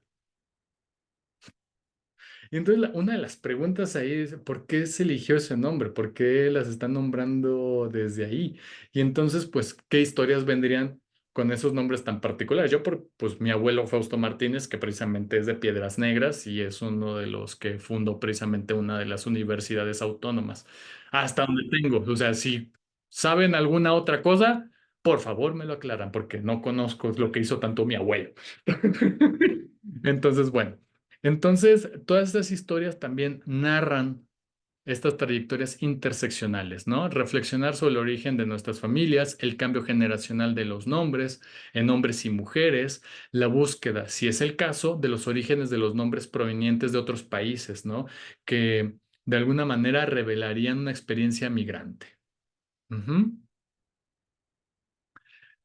Y entonces una de las preguntas ahí es, ¿por qué se eligió ese nombre? ¿Por qué las están nombrando desde ahí? Y entonces, pues, ¿qué historias vendrían con esos nombres tan particulares? Pues, mi abuelo Fausto Martínez, que precisamente es de Piedras Negras y es uno de los que fundó precisamente una de las universidades autónomas. Hasta donde tengo. O sea, si saben alguna otra cosa, por favor me lo aclaran, porque no conozco lo que hizo tanto mi abuelo. Entonces, bueno. Entonces, todas estas historias también narran estas trayectorias interseccionales, ¿no? Reflexionar sobre el origen de nuestras familias, el cambio generacional de los nombres en hombres y mujeres, la búsqueda, si es el caso, de los orígenes de los nombres provenientes de otros países, ¿no? Que de alguna manera revelarían una experiencia migrante. Ujú.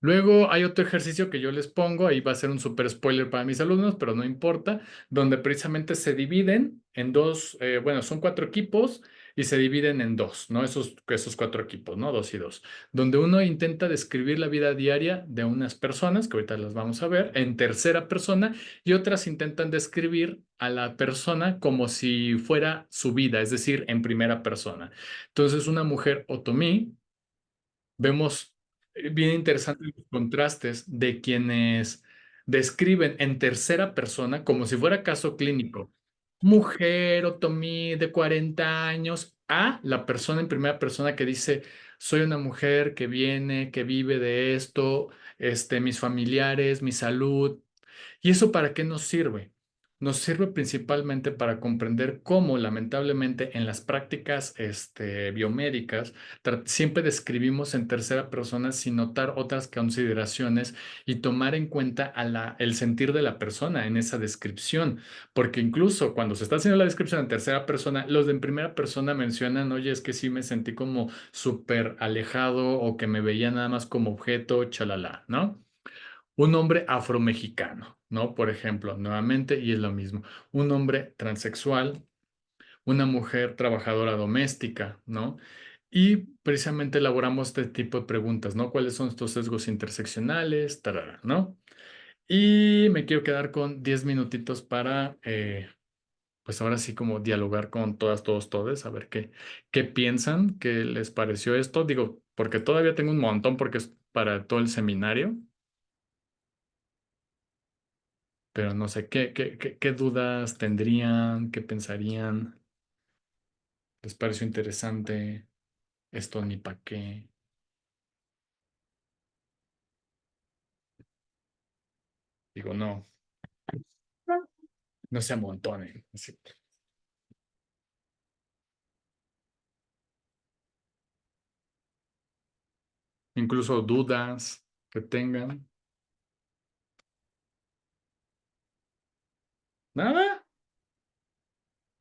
Luego hay otro ejercicio que yo les pongo, ahí va a ser un super spoiler para mis alumnos, pero no importa, donde precisamente se dividen en dos, bueno, son cuatro equipos y se dividen en dos, ¿no? Esos cuatro equipos, ¿no? Dos y dos, donde uno intenta describir la vida diaria de unas personas, que ahorita las vamos a ver, en tercera persona, y otras intentan describir a la persona como si fuera su vida, es decir, en primera persona. Entonces, una mujer otomí vemos bien interesantes los contrastes de quienes describen en tercera persona como si fuera caso clínico. Mujer otomí de 40 años a la persona en primera persona que dice, soy una mujer que viene, que vive de esto, mis familiares, mi salud. ¿Y eso para qué nos sirve? Nos sirve principalmente para comprender cómo, lamentablemente, en las prácticas biomédicas, siempre describimos en tercera persona sin notar otras consideraciones y tomar en cuenta el sentir de la persona en esa descripción. Porque incluso cuando se está haciendo la descripción en tercera persona, los de en primera persona mencionan, oye, es que sí me sentí como súper alejado o que me veía nada más como objeto, chalala, ¿no? Un hombre afromexicano, ¿no? Por ejemplo, nuevamente, y es lo mismo, un hombre transexual, una mujer trabajadora doméstica, ¿no? Y precisamente elaboramos este tipo de preguntas, ¿no? ¿Cuáles son estos sesgos interseccionales? Tarara, ¿no? Y me quiero quedar con 10 minutitos para, pues ahora sí como dialogar con todas, todos, todes, a ver qué piensan, qué les pareció esto. Digo, porque todavía tengo un montón porque es para todo el seminario, pero no sé qué dudas tendrían, qué pensarían, les pareció interesante esto ni para qué. Digo, no se amontonen. Así. Incluso dudas que tengan. Nada.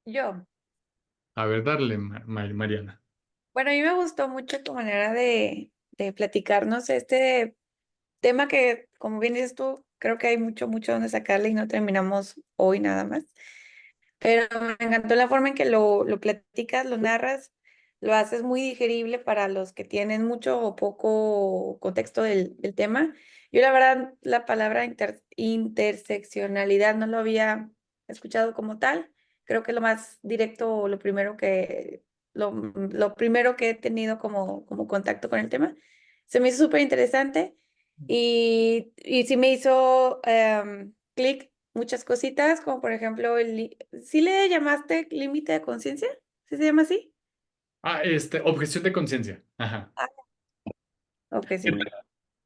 Yo. A ver, darle, Mariana. Bueno, a mí me gustó mucho tu manera de platicarnos este tema que, como bien dices tú, creo que hay mucho, mucho donde sacarle y no terminamos hoy nada más. Pero me encantó la forma en que lo platicas, lo narras, lo haces muy digerible para los que tienen mucho o poco contexto del tema. Yo la verdad, la palabra interseccionalidad no lo había escuchado como tal. Creo que lo más directo, lo primero que he tenido como contacto con el tema. Se me hizo súper interesante y sí me hizo clic muchas cositas, como por ejemplo, ¿sí le llamaste límite de conciencia? ¿Sí se llama así? Ah, objeción de conciencia. Ajá. Ah, ok, sí.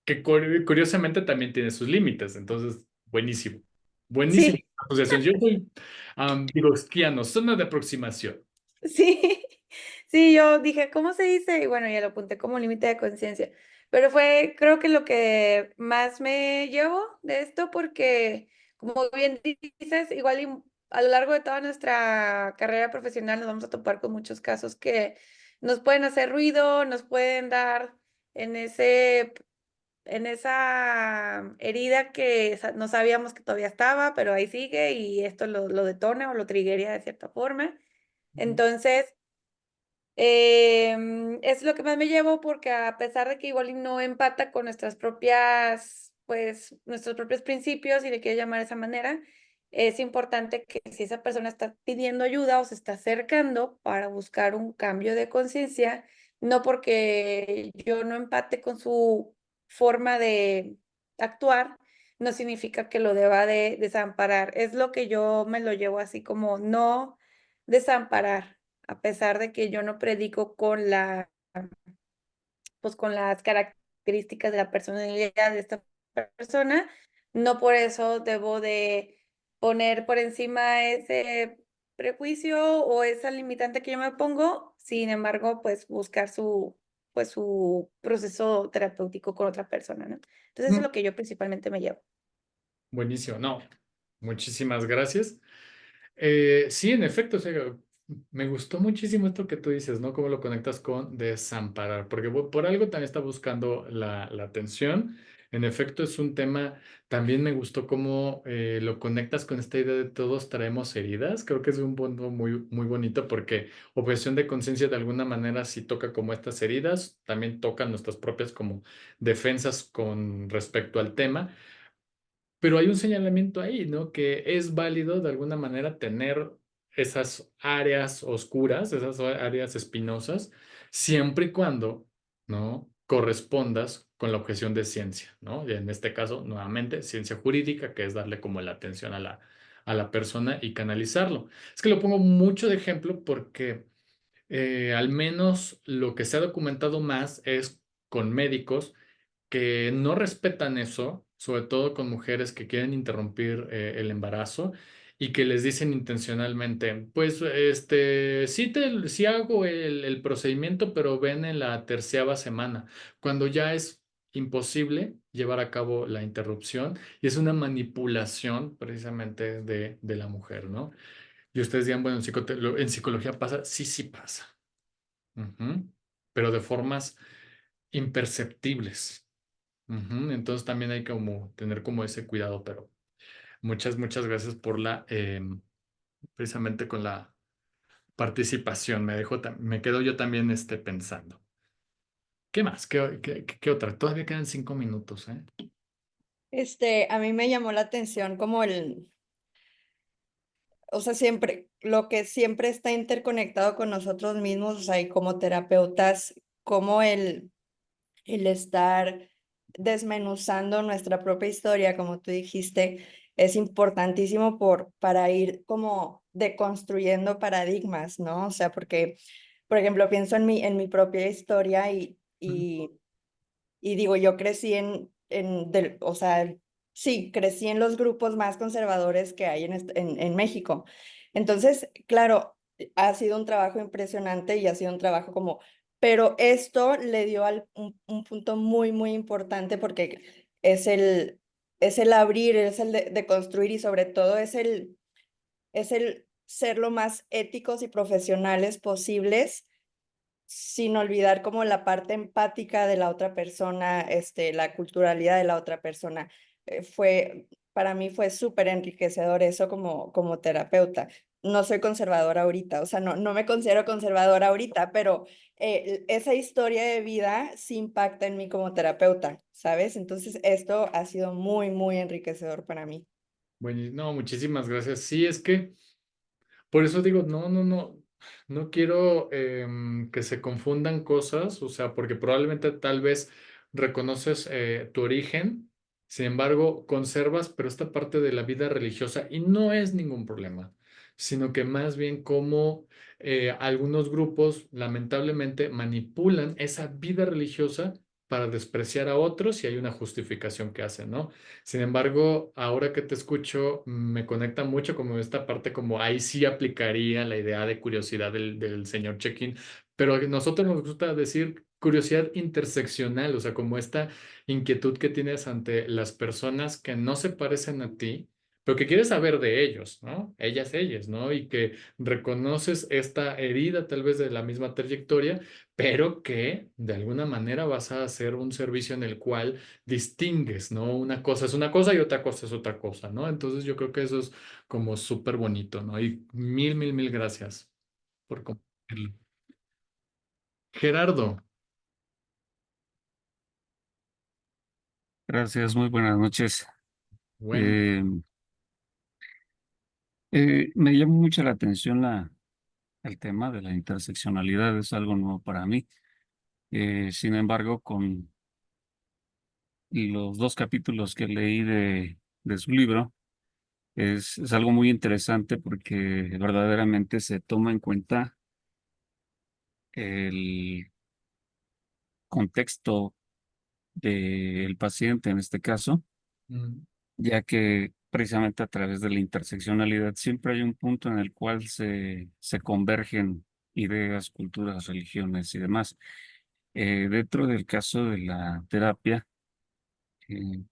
Que curiosamente también tiene sus límites, entonces, buenísimo. Buenísimo. Sí, Asociación. Yo soy Vygotsky, zona de aproximación. sí, sí, yo dije, ¿cómo se dice? Y bueno, ya lo apunté como límite de conciencia. Pero fue, creo que lo que más me llevo de esto, porque como bien dices, igual a lo largo de toda nuestra carrera profesional nos vamos a topar con muchos casos que nos pueden hacer ruido, nos pueden dar en en esa herida que no sabíamos que todavía estaba, pero ahí sigue y esto lo detona o lo triggería de cierta forma. Entonces, es lo que más me llevo porque a pesar de que igual y no empata con nuestras propias, pues, nuestros propios principios, y le quiero llamar de esa manera, es importante que si esa persona está pidiendo ayuda o se está acercando para buscar un cambio de conciencia, no porque yo no empate con su forma de actuar, no significa que lo deba de desamparar. Es lo que yo me lo llevo así como no desamparar a pesar de que yo no predico con pues con las características de la personalidad de esta persona, no por eso debo de poner por encima ese prejuicio o esa limitante que yo me pongo, sin embargo, pues buscar pues su proceso terapéutico con otra persona, ¿no? Entonces eso es Mm, lo que yo principalmente me llevo. Buenísimo. No, muchísimas gracias. Sí, en efecto, o sea, me gustó muchísimo esto que tú dices, ¿no? Cómo lo conectas con desamparar, porque por algo también está buscando la atención. En efecto, es un tema, también me gustó cómo lo conectas con esta idea de todos traemos heridas. Creo que es un punto muy, muy bonito porque objeción de conciencia de alguna manera sí toca como estas heridas, también tocan nuestras propias como defensas con respecto al tema. Pero hay un señalamiento ahí, ¿no? Que es válido de alguna manera tener esas áreas oscuras, esas áreas espinosas, siempre y cuando, ¿no? Correspondas con la objeción de ciencia, ¿no? Y en este caso, nuevamente, ciencia jurídica, que es darle como la atención a la persona y canalizarlo. Es que lo pongo mucho de ejemplo porque al menos lo que se ha documentado más es con médicos que no respetan eso, sobre todo con mujeres que quieren interrumpir el embarazo y que les dicen intencionalmente, pues sí hago el procedimiento, pero ven en la 13ª semana, cuando ya es imposible llevar a cabo la interrupción y es una manipulación precisamente de la mujer, ¿no? Y ustedes dirán, bueno, en psicología pasa, sí, sí pasa. Ujú. Pero de formas imperceptibles. Ujú. Entonces también hay como tener como ese cuidado, pero muchas gracias por precisamente con la participación. Me quedo yo también pensando. ¿Qué más? ¿Qué otra? Todavía quedan 5 minutos, ¿eh? A mí me llamó la atención como o sea, siempre, lo que siempre está interconectado con nosotros mismos, o sea, y como terapeutas, como el estar desmenuzando nuestra propia historia, como tú dijiste, es importantísimo para ir como deconstruyendo paradigmas, ¿no? O sea, porque, por ejemplo, pienso en mi propia historia y digo, yo crecí o sea, sí, crecí en los grupos más conservadores que hay en México. Entonces, claro, ha sido un trabajo impresionante y ha sido un trabajo como, pero esto le dio un punto muy, muy importante porque es el abrir, es el de construir y sobre todo es el ser lo más éticos y profesionales posibles sin olvidar como la parte empática de la otra persona, la culturalidad de la otra persona. Para mí fue súper enriquecedor eso como terapeuta. No soy conservadora ahorita, o sea, no me considero conservadora ahorita, pero esa historia de vida sí impacta en mí como terapeuta, ¿sabes? Entonces, esto ha sido muy, muy enriquecedor para mí. Bueno, no, muchísimas gracias. Sí, es que por eso digo, no quiero que se confundan cosas, o sea, porque probablemente tal vez reconoces tu origen, sin embargo, conservas, pero esta parte de la vida religiosa, y no es ningún problema, sino que más bien como algunos grupos lamentablemente manipulan esa vida religiosa para despreciar a otros y hay una justificación que hacen, ¿no? Sin embargo, ahora que te escucho, me conecta mucho como esta parte, como ahí sí aplicaría la idea de curiosidad del señor Check-in, pero a nosotros nos gusta decir curiosidad interseccional, o sea, como esta inquietud que tienes ante las personas que no se parecen a ti, pero que quieres saber de ellos, ¿no? Ellas, ¿no? Y que reconoces esta herida tal vez de la misma trayectoria, pero que de alguna manera vas a hacer un servicio en el cual distingues, ¿no? Una cosa es una cosa y otra cosa es otra cosa, ¿no? Entonces yo creo que eso es como súper bonito, ¿no? Y mil gracias por compartirlo. Gerardo, Gracias, muy buenas noches. bueno, Eh, Me llama mucho la atención el tema de la interseccionalidad, es algo nuevo para mí. Sin embargo, con los dos capítulos que leí de su libro, es algo muy interesante porque verdaderamente se toma en cuenta el contexto del paciente en este caso, mm, ya que precisamente a través de la interseccionalidad siempre hay un punto en el cual se convergen ideas, culturas, religiones y demás. Dentro del caso de la terapia, eh,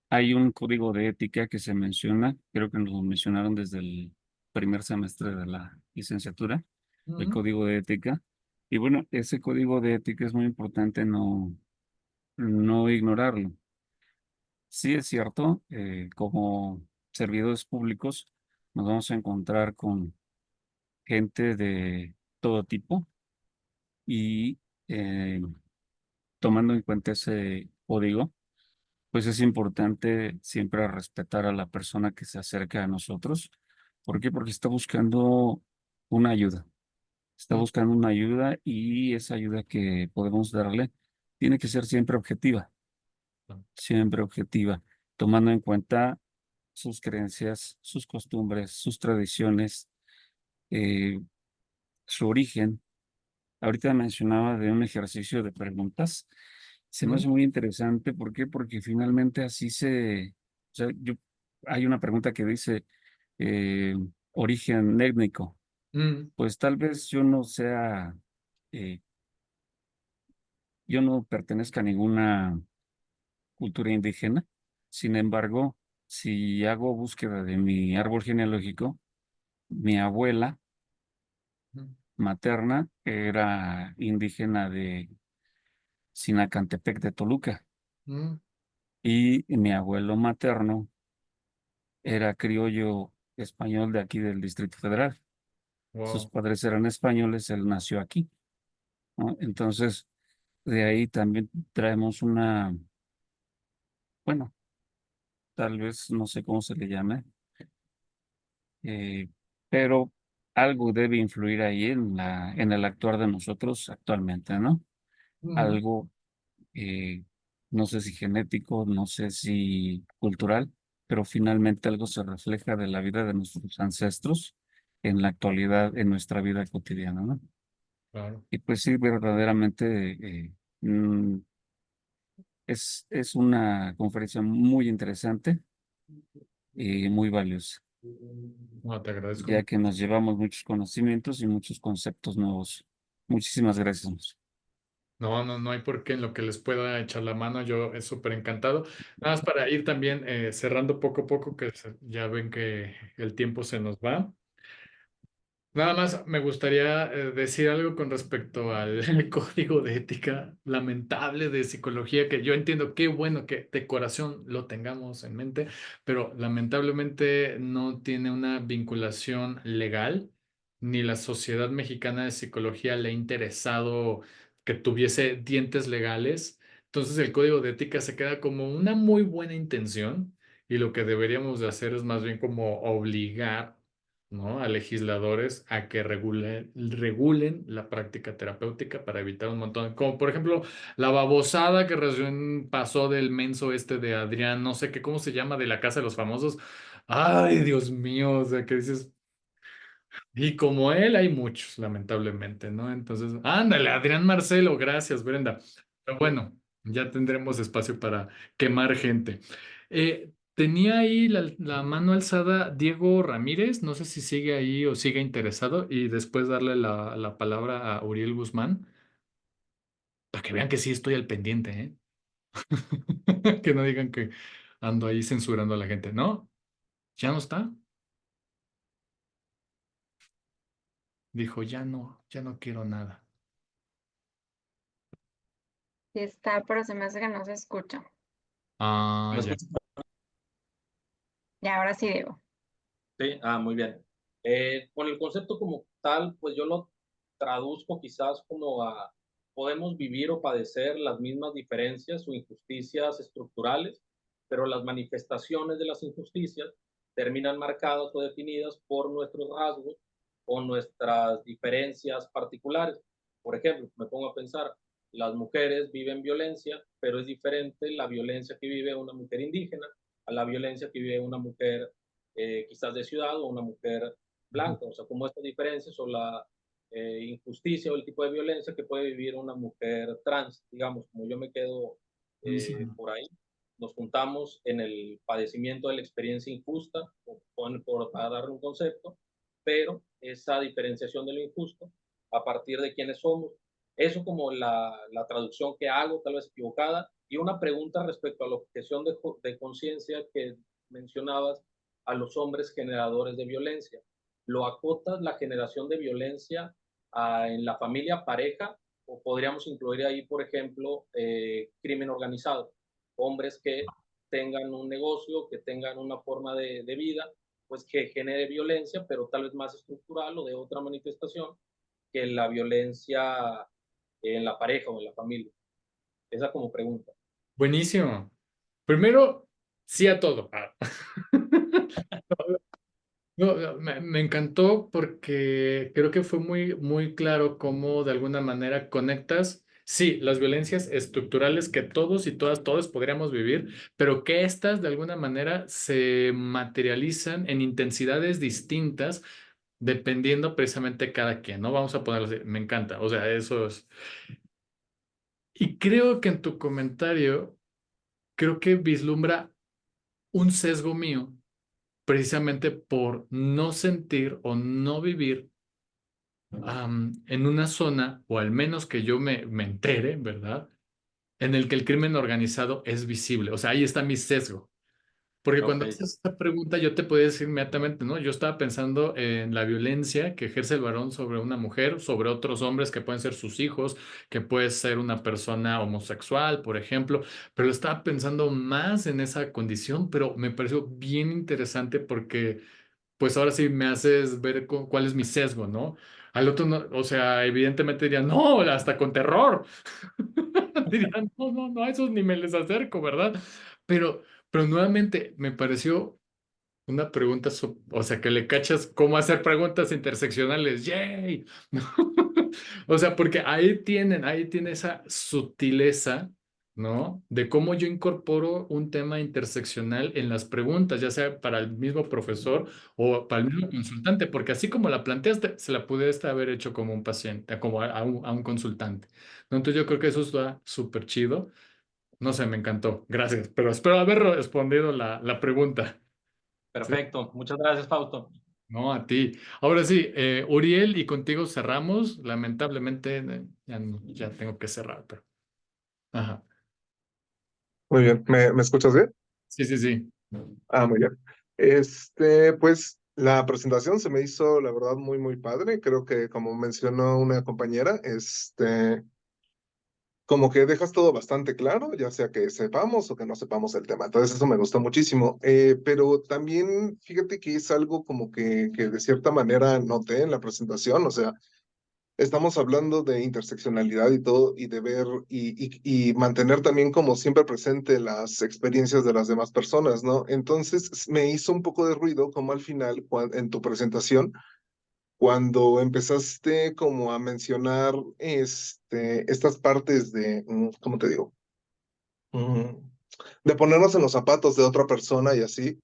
hay un código de ética que se menciona, creo que nos lo mencionaron desde el primer semestre de la licenciatura, el mm, código de ética. Y bueno, ese código de ética es muy importante no ignorarlo. Sí es cierto, como servidores públicos nos vamos a encontrar con gente de todo tipo y eh, tomando en cuenta ese código, pues es importante siempre respetar a la persona que se acerca a nosotros. ¿Por qué? Porque está buscando una ayuda. Está mm, buscando una ayuda y esa ayuda que podemos darle tiene que ser siempre objetiva, tomando en cuenta sus creencias, sus costumbres, sus tradiciones, eh, su origen. Ahorita mencionaba de un ejercicio de preguntas. Se me mm, hace muy interesante. ¿Por qué? Porque finalmente o sea, hay una pregunta que dice eh, origen étnico. mm, Pues tal vez yo no sea, eh, yo no pertenezca a ninguna cultura indígena. Sin embargo, si hago búsqueda de mi árbol genealógico, mi abuela mm, materna era indígena de Sinacantepec de Toluca mm, y mi abuelo materno era criollo español de aquí del Distrito Federal. Sus wow, padres eran españoles, él nació aquí, ¿no? Entonces, de ahí también traemos bueno, tal vez no sé cómo se le llame, eh, pero algo debe influir ahí en el actuar de nosotros actualmente, ¿no? Algo, eh, no sé si genético, no sé si cultural, pero finalmente algo se refleja de la vida de nuestros ancestros en la actualidad, en nuestra vida cotidiana, ¿no? Claro. Y pues sí, verdaderamente mm, es una conferencia muy interesante y muy valiosa, No, te agradezco. ya que nos llevamos muchos conocimientos y muchos conceptos nuevos. Muchísimas gracias. No hay por qué en lo que les pueda echar la mano, yo es súper encantado. Nada más para ir también cerrando poco a poco, que ya ven que el tiempo se nos va. Nada más me gustaría decir algo con respecto al código de ética lamentable de psicología, que yo entiendo qué bueno que de corazón lo tengamos en mente, pero lamentablemente no tiene una vinculación legal, ni la Sociedad Mexicana de Psicología le ha interesado que tuviese dientes legales. Entonces el código de ética se queda como una muy buena intención y lo que deberíamos de hacer es más bien como obligar, ¿no?, a legisladores a que regulen la práctica terapéutica para evitar un montón, como por ejemplo la babosada que recién pasó del menso este de Adrián, no sé qué, ¿cómo se llama? De la Casa de los Famosos. Ay, Dios mío, o sea, que dices, y como él hay muchos, lamentablemente, ¿no? Entonces, ándale, Adrián Marcelo, gracias, Brenda. Pero bueno, ya tendremos espacio para quemar gente. Tenía ahí la mano alzada Diego Ramírez, no sé si sigue ahí o sigue interesado, y después darle la palabra a Uriel Guzmán, para que vean que sí estoy al pendiente, ¿eh? Que no digan que ando ahí censurando a la gente, ¿no? ¿Ya no está? Dijo, ya no quiero nada. Sí está, pero se me hace que no se escucha. Ah, ¿Me ya. escuchas? Y ahora sí, Diego. Sí, muy bien. Con el concepto como tal, pues yo lo traduzco quizás como a podemos vivir o padecer las mismas diferencias o injusticias estructurales, pero las manifestaciones de las injusticias terminan marcadas o definidas por nuestros rasgos o nuestras diferencias particulares. Por ejemplo, me pongo a pensar, las mujeres viven violencia, pero es diferente la violencia que vive una mujer indígena a la violencia que vive una mujer quizás de ciudad o una mujer blanca, o sea, como estas diferencias o la injusticia o el tipo de violencia que puede vivir una mujer trans, digamos, como yo me quedo Buenísimo. por ahí, nos juntamos en el padecimiento de la experiencia injusta, para darle un concepto, pero esa diferenciación de lo injusto a partir de quiénes somos, eso como la traducción que hago, tal vez equivocada, y una pregunta respecto a la objeción de conciencia que mencionabas, a los hombres generadores de violencia. ¿Lo acotas la generación de violencia en la familia pareja o podríamos incluir ahí, por ejemplo, crimen organizado? Hombres que tengan un negocio, que tengan una forma de vida, pues que genere violencia, pero tal vez más estructural o de otra manifestación que la violencia en la pareja o en la familia. Esa como pregunta. Buenísimo. Primero, sí a todo. No, me encantó porque creo que fue muy claro cómo de alguna manera conectas, sí, las violencias estructurales que todos y todos podríamos vivir, pero que estas de alguna manera se materializan en intensidades distintas dependiendo precisamente cada quien, ¿no? Vamos a ponerlo así, me encanta, o sea, eso es. Y creo que en tu comentario, creo que vislumbra un sesgo mío precisamente por no sentir o no vivir en una zona, o al menos que yo me entere, ¿verdad? En el que el crimen organizado es visible. O sea, ahí está mi sesgo. Porque Ok, cuando haces esta pregunta, yo te podía decir inmediatamente, ¿no? Yo estaba pensando en la violencia que ejerce el varón sobre una mujer, sobre otros hombres que pueden ser sus hijos, que puede ser una persona homosexual, por ejemplo, pero estaba pensando más en esa condición, pero me pareció bien interesante porque pues ahora sí me haces ver cuál es mi sesgo, ¿no? Al otro, no, o sea, evidentemente dirían, no, hasta con terror. Dirían, no, a esos ni me les acerco, ¿verdad? Pero, pero nuevamente me pareció una pregunta, o sea, que le cachas cómo hacer preguntas interseccionales. ¡Yay! ¿No? O sea, porque ahí tiene esa sutileza, ¿no? De cómo yo incorporo un tema interseccional en las preguntas, ya sea para el mismo profesor o para el mismo consultante, porque así como la planteaste, se la pudiste haber hecho como un paciente, como a un consultante, ¿no? Entonces yo creo que eso está súper chido. No sé, me encantó. Gracias, pero espero haber respondido la pregunta. Perfecto. Muchas gracias, Fausto. No, a ti. Ahora sí, Uriel, y contigo cerramos. Lamentablemente, ya tengo que cerrar, pero. Ajá. Muy bien, ¿me escuchas bien? Sí, sí, sí. Ah, muy bien. Pues la presentación se me hizo, la verdad, muy, muy padre. Creo que, como mencionó una compañera, como que dejas todo bastante claro, ya sea que sepamos o que no sepamos el tema. Entonces, eso me gustó muchísimo. Pero también, fíjate que es algo como que de cierta manera noté en la presentación, o sea, estamos hablando de interseccionalidad y todo, y de ver y mantener también como siempre presente las experiencias de las demás personas, ¿no? Entonces me hizo un poco de ruido como al final, en tu presentación, cuando empezaste como a mencionar estas partes de, ¿cómo te digo? Mm, de ponernos en los zapatos de otra persona y así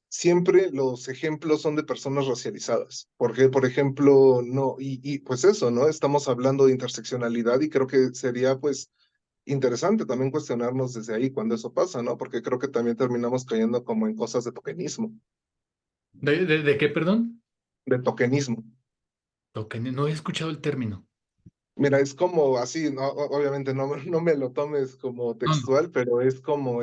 siempre los ejemplos son de personas racializadas, porque, por ejemplo, no, y pues eso, ¿no? Estamos hablando de interseccionalidad y creo que sería pues interesante también cuestionarnos desde ahí cuando eso pasa, ¿no? Porque creo que también terminamos cayendo como en cosas de tokenismo, ¿De qué, perdón? de tokenismo. No he escuchado el término. Mira, es como así, no, obviamente no me lo tomes como No, no. textual, pero es como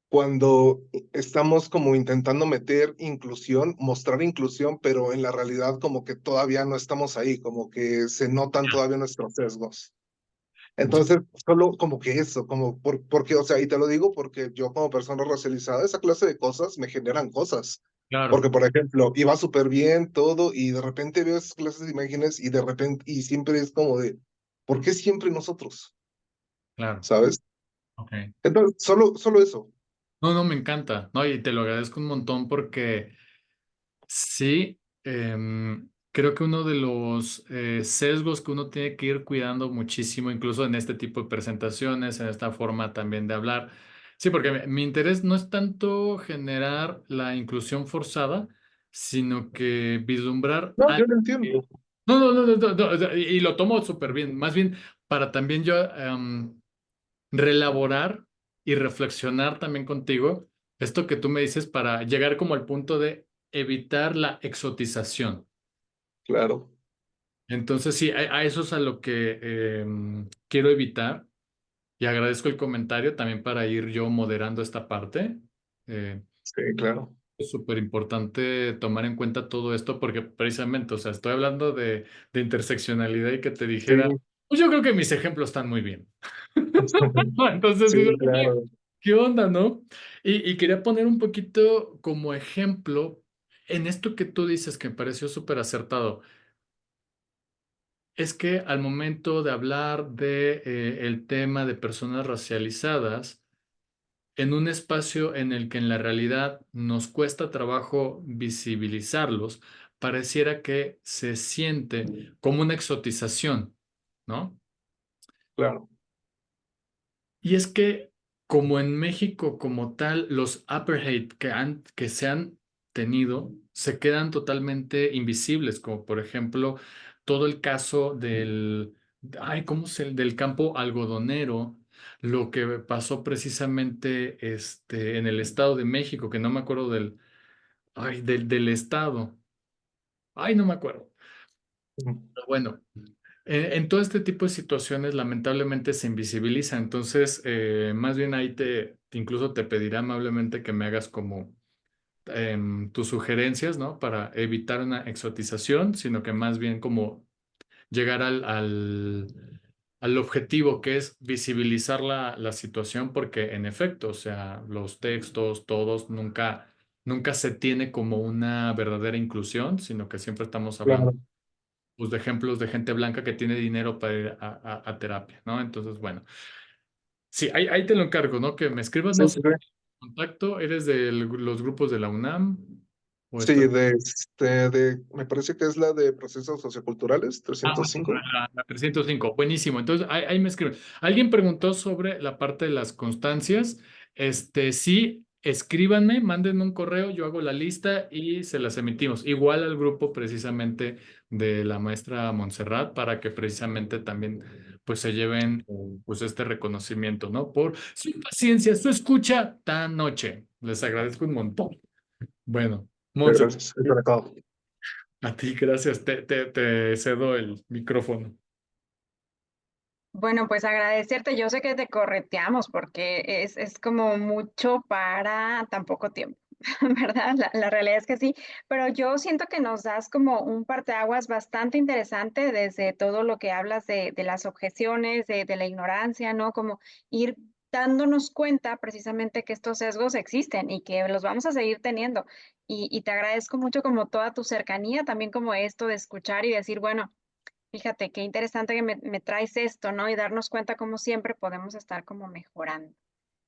cuando estamos como intentando meter inclusión, mostrar inclusión, pero en la realidad como que todavía no estamos ahí, como que se notan Ya, todavía nuestros sesgos. ya, Entonces, solo como que eso, como porque, o sea, y te lo digo porque yo como persona racializada, esa clase de cosas me generan cosas. claro, Porque, por ejemplo, iba súper bien todo y de repente veo esas clases de imágenes y de repente, y siempre es como de, ¿por qué siempre nosotros? claro. ¿Sabes? Ok. Entonces, solo eso. No, no, me encanta. No, y te lo agradezco un montón porque sí, creo que uno de los sesgos que uno tiene que ir cuidando muchísimo, incluso en este tipo de presentaciones, en esta forma también de hablar. Sí, porque mi interés no es tanto generar la inclusión forzada, sino que vislumbrar No, yo algo lo que... entiendo. No, no, no, no, no, no, o sea, y lo tomo súper bien. Más bien para también yo relaborar y reflexionar también contigo esto que tú me dices para llegar como al punto de evitar la exotización. Claro. Entonces, sí, a eso es a lo que quiero evitar y agradezco el comentario también para ir yo moderando esta parte. Eh, Sí, claro. es súper importante tomar en cuenta todo esto porque precisamente, o sea, estoy hablando de interseccionalidad y que te dijera, Sí, pues yo creo que mis ejemplos están muy bien. Entonces, sí, digo, claro. ¿qué onda, no? Y quería poner un poquito como ejemplo en esto que tú dices que me pareció súper acertado. Es que al momento de hablar de el tema de personas racializadas, en un espacio en el que en la realidad nos cuesta trabajo visibilizarlos, pareciera que se siente como una exotización, ¿no? Claro. Y es que como en México como tal, los apartheid que se han tenido se quedan totalmente invisibles, como por ejemplo todo el caso ¿cómo del campo algodonero, lo que pasó precisamente en el Estado de México, que no me acuerdo del estado, no me acuerdo. Ujú. Pero bueno, en todo este tipo de situaciones, lamentablemente se invisibiliza. Entonces, más bien ahí incluso te pediré amablemente que me hagas como tus sugerencias, ¿no? Para evitar una exotización, sino que más bien como llegar al objetivo que es visibilizar la situación, porque en efecto, o sea, los textos, todos, nunca se tiene como una verdadera inclusión, sino que siempre estamos hablando Claro. pues, de ejemplos de gente blanca que tiene dinero para ir a terapia, ¿no? Entonces, bueno, sí, ahí te lo encargo, ¿no? Que me escribas, Sí, no sí, sé, sí. contacto? ¿Eres de los grupos de la UNAM? ¿O Sí, estás- me parece que es la de procesos socioculturales, Ah, bueno, 305. la 305. Buenísimo. Entonces, ahí me escriben. Alguien preguntó sobre la parte de las constancias. Sí, escríbanme, mándenme un correo, yo hago la lista y se las emitimos. Igual al grupo precisamente de la maestra Montserrat para que precisamente también pues se lleven pues este reconocimiento, ¿no? Por su paciencia, su escucha tan noche. Les agradezco un montón. Bueno, Montse, Gracias. Eso era todo. a ti, gracias. Te cedo el micrófono. Bueno, pues agradecerte. Yo sé que te correteamos porque es como mucho para tan poco tiempo, ¿verdad? La realidad es que sí, pero yo siento que nos das como un parteaguas bastante interesante desde todo lo que hablas de las objeciones, de la ignorancia, ¿no? Como ir dándonos cuenta precisamente que estos sesgos existen y que los vamos a seguir teniendo. Y te agradezco mucho como toda tu cercanía, también como esto de escuchar y decir, bueno. Fíjate, qué interesante que me traes esto, ¿no? Y darnos cuenta como siempre podemos estar como mejorando.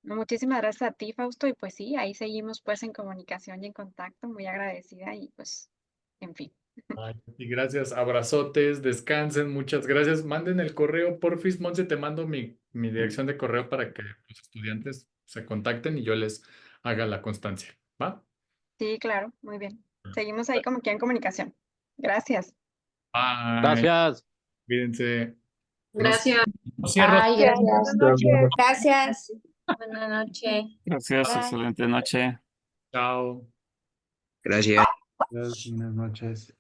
No, muchísimas gracias a ti, Fausto, y pues sí, ahí seguimos pues en comunicación y en contacto, muy agradecida y pues, en fin. Ay, y gracias, abrazotes, descansen, muchas gracias. Manden el correo, porfis, Monse, te mando mi dirección de correo para que los estudiantes se contacten y yo les haga la constancia. ¿Va? Sí, claro, muy bien. Seguimos ahí como que en comunicación. Gracias. Bye, Gracias. cuídense. Gracias. No cierro. Ay, Buenas gracias. noches. Gracias. Buenas noches. Gracias, Bye. excelente noche. Chao. Gracias. Buenas noches.